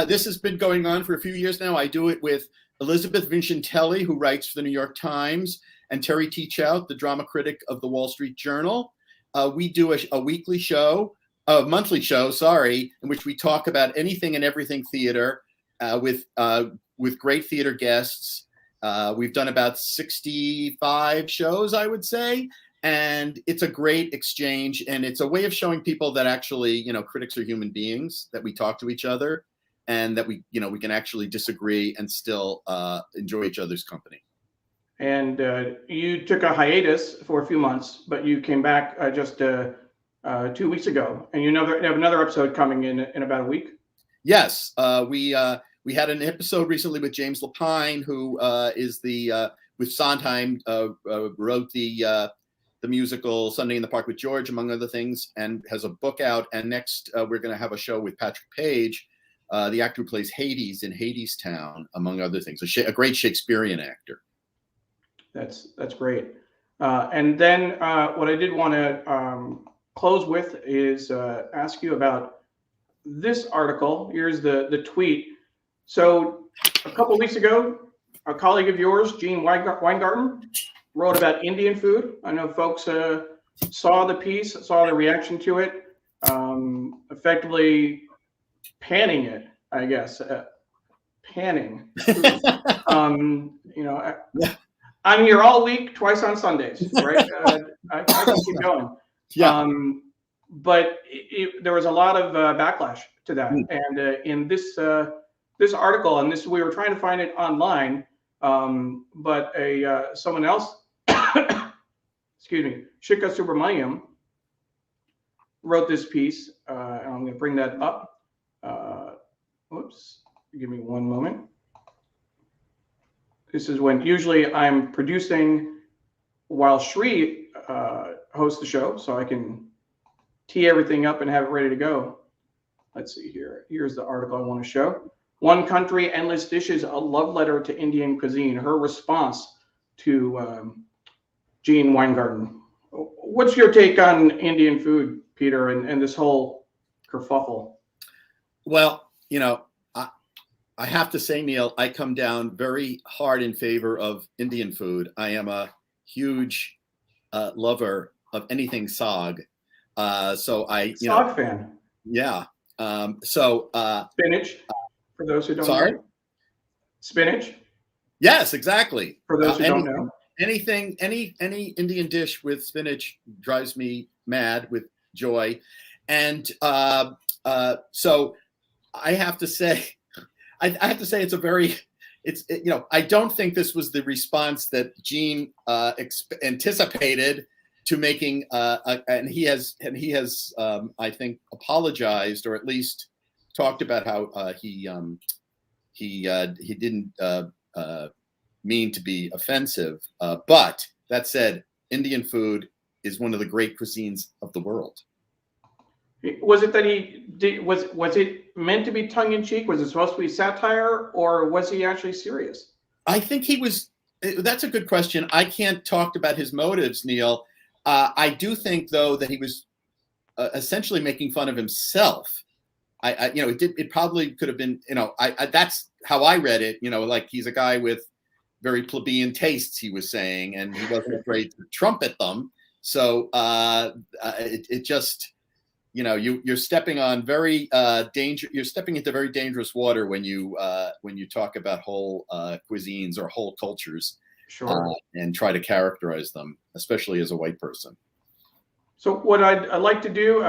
this has been going on for a few years now. I do it with Elizabeth Vincentelli, who writes for the New York Times, and Terry Teachout, the drama critic of the Wall Street Journal. We do a weekly show, a monthly show, in which we talk about anything and everything theater with great theater guests. We've done about 65 shows, I would say, and it's a great exchange. And it's a way of showing people that actually, critics are human beings, that we talk to each other, and that we can actually disagree and still enjoy each other's company. And you took a hiatus for a few months, but you came back just 2 weeks ago, and you have another episode coming in about a week. Yes, we had an episode recently with James Lapine, who is the with Sondheim, wrote the musical Sunday in the Park with George, among other things, and has a book out. And next, we're going to have a show with Patrick Page, the actor who plays Hades in Hadestown, among other things. A great Shakespearean actor. That's great. And then what I did want to close with is ask you about this article. Here's the tweet. So a couple of weeks ago, a colleague of yours, Gene Weingarten, wrote about Indian food. I know folks saw the piece, saw the reaction to it, effectively panning it, I guess. Panning food. I'm here all week, twice on Sundays, right? I can keep going. Yeah. But there was a lot of backlash to that. And in this article, and this, we were trying to find it online, but someone else, excuse me, Shikha Subramaniam, wrote this piece. And I'm going to bring that up. Whoops, give me one moment. This is when usually I'm producing while Sree hosts the show, so I can tee everything up and have it ready to go. Let's see here. Here's the article I want to show. One Country, Endless Dishes, a love letter to Indian cuisine. Her response to Gene Weingarten. What's your take on Indian food, Peter, and this whole kerfuffle? Well, I have to say, Neil, I come down very hard in favor of Indian food. I am a huge lover of anything sog. Sog fan. Yeah. Spinach, for those who don't know. Spinach. Yes, exactly. For those who don't know. Any Indian dish with spinach drives me mad with joy. And so I have to say, I don't think this was the response that Gene anticipated to making, and he has, I think, apologized, or at least talked about how he didn't mean to be offensive. But that said, Indian food is one of the great cuisines of the world. Was it that he did? Was it meant to be tongue in cheek? Was it supposed to be satire, or was he actually serious? I think he was. That's a good question. I can't talk about his motives, Neil. I do think, though, that he was essentially making fun of himself. It probably could have been. That's how I read it. Like he's a guy with very plebeian tastes, he was saying, and he wasn't afraid to trumpet them. So it just. You're stepping on very You're stepping into very dangerous water when you talk about whole cuisines or whole cultures, sure, and try to characterize them, especially as a white person. So what I'd like to do,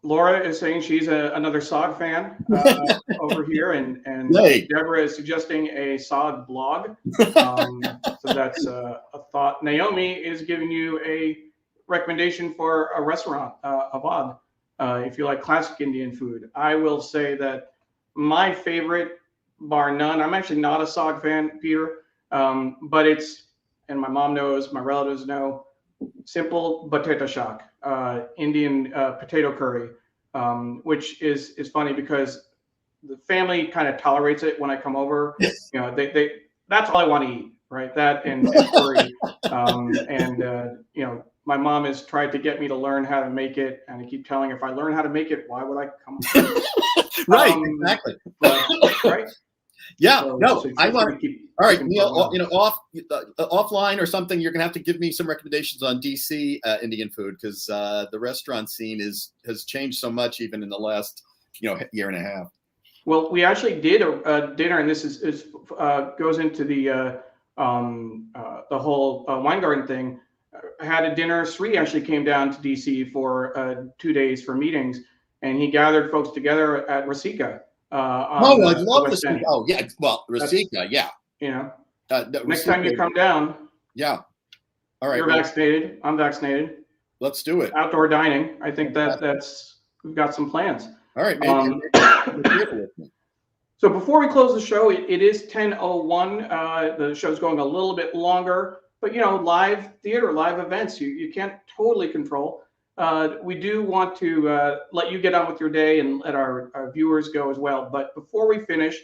Laura is saying she's another SOG fan over here, and hey. Deborah is suggesting a SOG blog. So that's a thought. Naomi is giving you a recommendation for a restaurant, Avad, if you like classic Indian food. I will say that my favorite, bar none, I'm actually not a SOG fan, Peter, but it's, and my mom knows, my relatives know, simple potato shaak, Indian potato curry, which is funny because the family kind of tolerates it when I come over. They that's all I want to eat, right? That and curry, my mom has tried to get me to learn how to make it, and I keep telling her, if I learn how to make it, why would I come? Right, exactly. Right. Yeah. So I want to keep. All right, Neil. Offline or something, you're gonna have to give me some recommendations on DC Indian food, because the restaurant scene has changed so much, even in the last year and a half. Well, we actually did a dinner, and this is goes into the whole Weingarten thing. I had a dinner. Sree actually came down to DC for 2 days for meetings, and he gathered folks together at Rasika. I love Rasika. Oh, yeah. Well, Rasika, yeah. Next time you come down. Yeah. All right. You're vaccinated. I'm vaccinated. Let's do it. Outdoor dining. I think that's we've got some plans. All right, man. So before we close the show, it is 10:01. The show's going a little bit longer, but live theater, live events, you can't totally control. We do want to let you get on with your day and let our viewers go as well. But before we finish,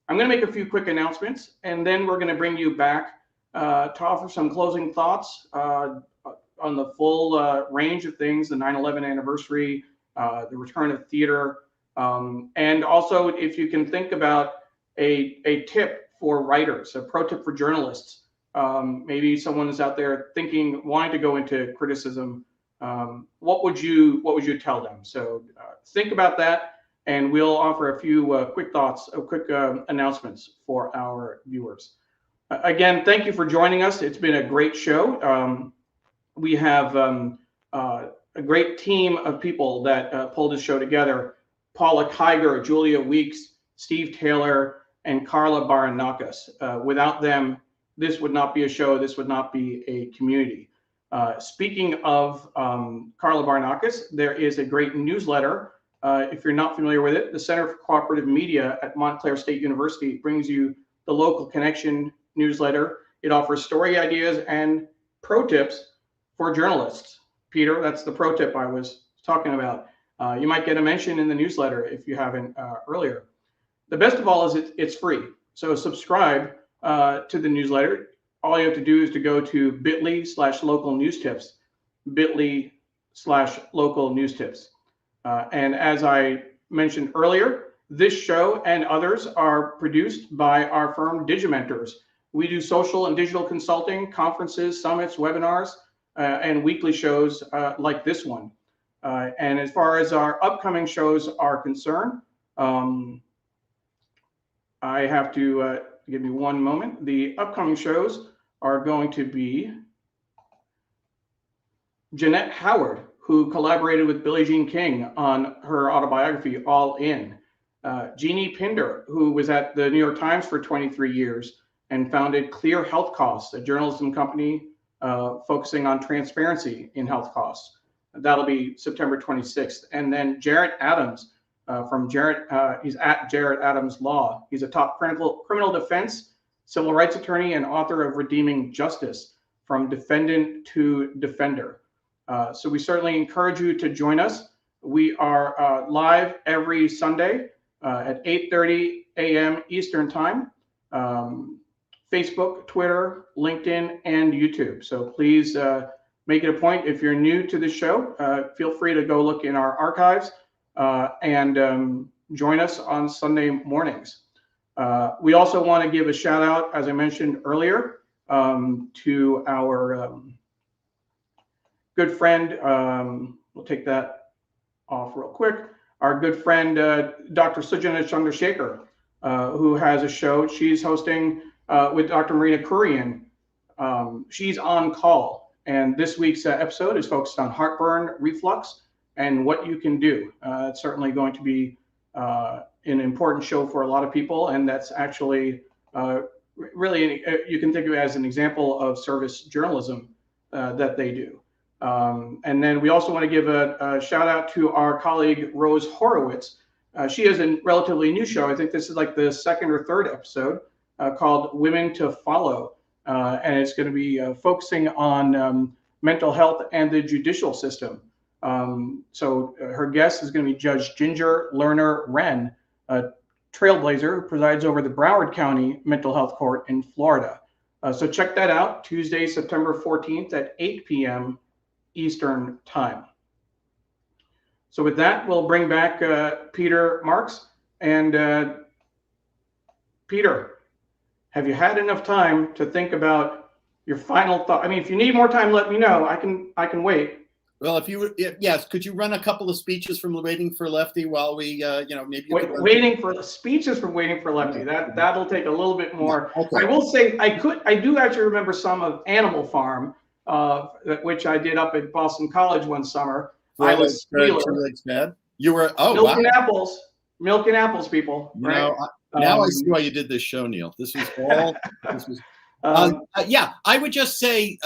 I'm going to make a few quick announcements, and then we're going to bring you back to offer some closing thoughts on the full range of things, the 9/11 anniversary, the return of theater, and also if you can think about a tip for writers, a pro tip for journalists. Maybe someone is out there wanting to go into criticism. What would you tell them? So think about that. And we'll offer a few quick thoughts, quick announcements for our viewers. Again, thank you for joining us. It's been a great show. We have a great team of people that pulled this show together. Paula Kiger, Julia Weeks, Steve Taylor, and Carla Baranakis. Without them, this would not be a show. This would not be a community. Speaking of Carla Baranakis, there is a great newsletter. If you're not familiar with it, the Center for Cooperative Media at Montclair State University brings you the Local Connection newsletter. It offers story ideas and pro tips for journalists. Peter, that's the pro tip I was talking about. You might get a mention in the newsletter if you haven't earlier. The best of all is it's free. So subscribe to the newsletter. All you have to do is to go to bit.ly/local news tips, bit.ly/local news tips. And as I mentioned earlier, this show and others are produced by our firm Digimentors. We do social and digital consulting, conferences, summits, webinars, and weekly shows like this one. And as far as our upcoming shows are concerned, I have to give me one moment. The upcoming shows are going to be Jeanette Howard, who collaborated with Billie Jean King on her autobiography, All In. Jeannie Pinder, who was at the New York Times for 23 years and founded Clear Health Costs, a journalism company focusing on transparency in health costs. That'll be September 26th. And then Jarrett Adams from Jarrett, he's at Jarrett Adams Law. He's a top criminal defense, civil rights attorney, and author of Redeeming Justice, From Defendant to Defender. So we certainly encourage you to join us. We are live every Sunday at 8:30 a.m. Eastern Time, Facebook, Twitter, LinkedIn, and YouTube. So please make it a point. If you're new to the show, feel free to go look in our archives and join us on Sunday mornings. We also want to give a shout out, as I mentioned earlier, to our good friend, we'll take that off real quick. Our good friend, Dr. Sujana Chandrasekhar, who has a show she's hosting with Dr. Marina Kurian. She's on call. And this week's episode is focused on heartburn, reflux, and what you can do. It's certainly going to be an important show for a lot of people. And that's actually really, you can think of it as an example of service journalism that they do. And then we also want to give a shout out to our colleague, Rose Horowitz. She has a relatively new show. I think this is like the second or third episode called Women to Follow. And it's going to be focusing on mental health and the judicial system. So her guest is going to be Judge Ginger Lerner Wren, a trailblazer who presides over the Broward County Mental Health Court in Florida. So check that out, Tuesday, September 14th at 8 p.m. Eastern Time. So with that, we'll bring back Peter Marks. And Peter, have you had enough time to think about your final thought? I mean, if you need more time, let me know. I can wait. Well, yes, could you run a couple of speeches from Waiting for Lefty while we, maybe waiting for speeches from Waiting for Lefty. That'll take a little bit more. Okay. I will say I do actually remember some of Animal Farm, which I did up at Boston College one summer. I was Squealer. You were milk and apples, people. Right? Now I see why you did this show, Neil. This was all. I would just say,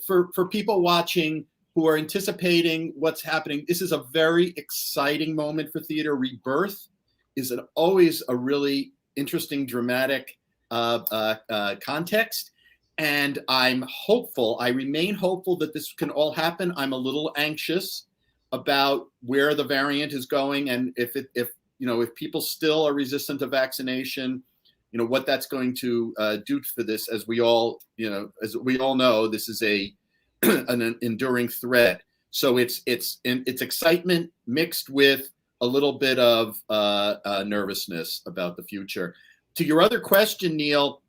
for people watching who are anticipating what's happening, this is a very exciting moment for theater rebirth. is always a really interesting, dramatic context. And I'm hopeful, I remain hopeful that this can all happen. I'm a little anxious about where the variant is going, and if people still are resistant to vaccination, what that's going to do for this. As we all know, this is an enduring threat. So it's excitement mixed with a little bit of nervousness about the future. To your other question, Neil,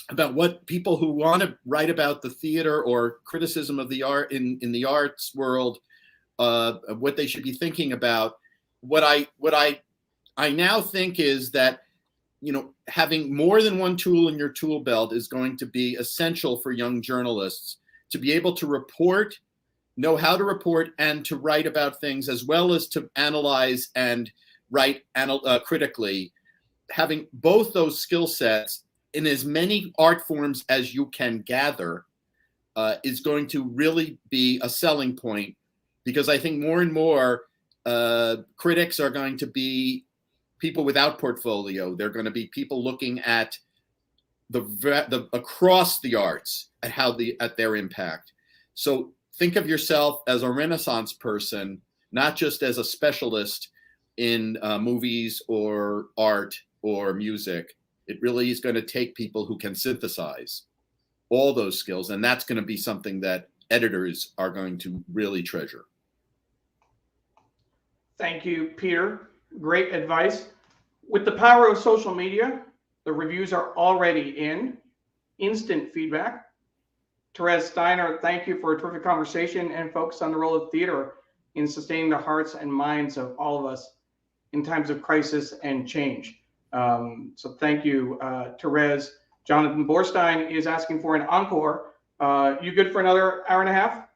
about what people who want to write about the theater or criticism of the art in the arts world, what they should be thinking about. What I now think is that having more than one tool in your tool belt is going to be essential for young journalists to be able to report, know how to report, and to write about things, as well as to analyze and write critically. Having both those skill sets in as many art forms as you can gather is going to really be a selling point, because I think more and more critics are going to be people without portfolio. They're going to be people looking at the across the arts at their impact. So think of yourself as a Renaissance person, not just as a specialist in movies or art or music. It really is going to take people who can synthesize all those skills, and that's going to be something that editors are going to really treasure. Thank you, Peter. Great advice. With the power of social media, the reviews are already in. Instant feedback. Therese Steiner, thank you for a terrific conversation and focus on the role of theater in sustaining the hearts and minds of all of us in times of crisis and change. So thank you, Therese. Jonathan Borstein is asking for an encore. You good for another hour and a half?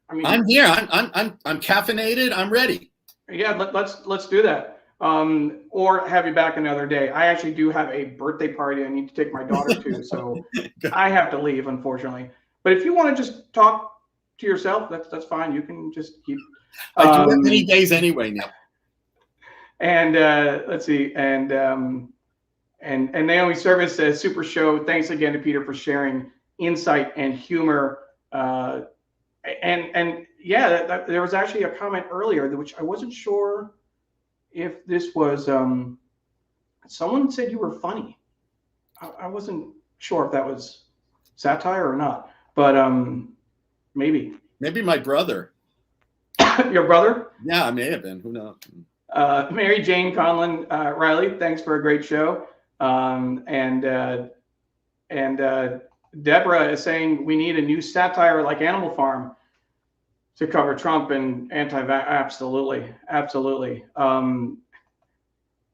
I'm here. I'm caffeinated. I'm ready. Yeah, let's do that. Or have you back another day. I actually do have a birthday party I need to take my daughter to, so I have to leave, unfortunately. But if you want to just talk to yourself, that's fine. You can just keep. I do it many days anyway now. And let's see, and Naomi Service says, super show. Thanks again to Peter for sharing insight and humor. And yeah, there was actually a comment earlier, which I wasn't sure if this was. Someone said you were funny. I wasn't sure if that was satire or not, but maybe. Maybe my brother. Your brother? Yeah, I may have been. Who knows? Mary Jane Conlon Riley, thanks for a great show. And Deborah is saying we need a new satire like Animal Farm to cover Trump and anti-vax. Absolutely.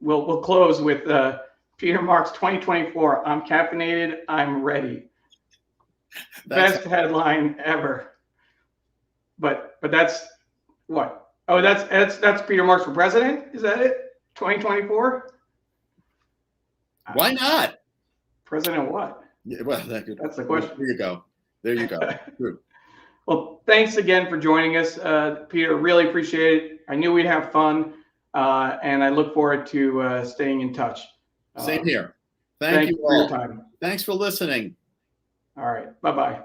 We'll close with Peter Marc's 2024. I'm caffeinated. I'm ready. Best headline ever. But that's what? Oh, that's Peter Marc for president? Is that it? 2024? Why not? President what? Yeah, well, that's the question. There you go. Well, thanks again for joining us, Peter. Really appreciate it. I knew we'd have fun, and I look forward to staying in touch. Same here. Thank you for all. your time. Thanks for listening. All right. Bye-bye.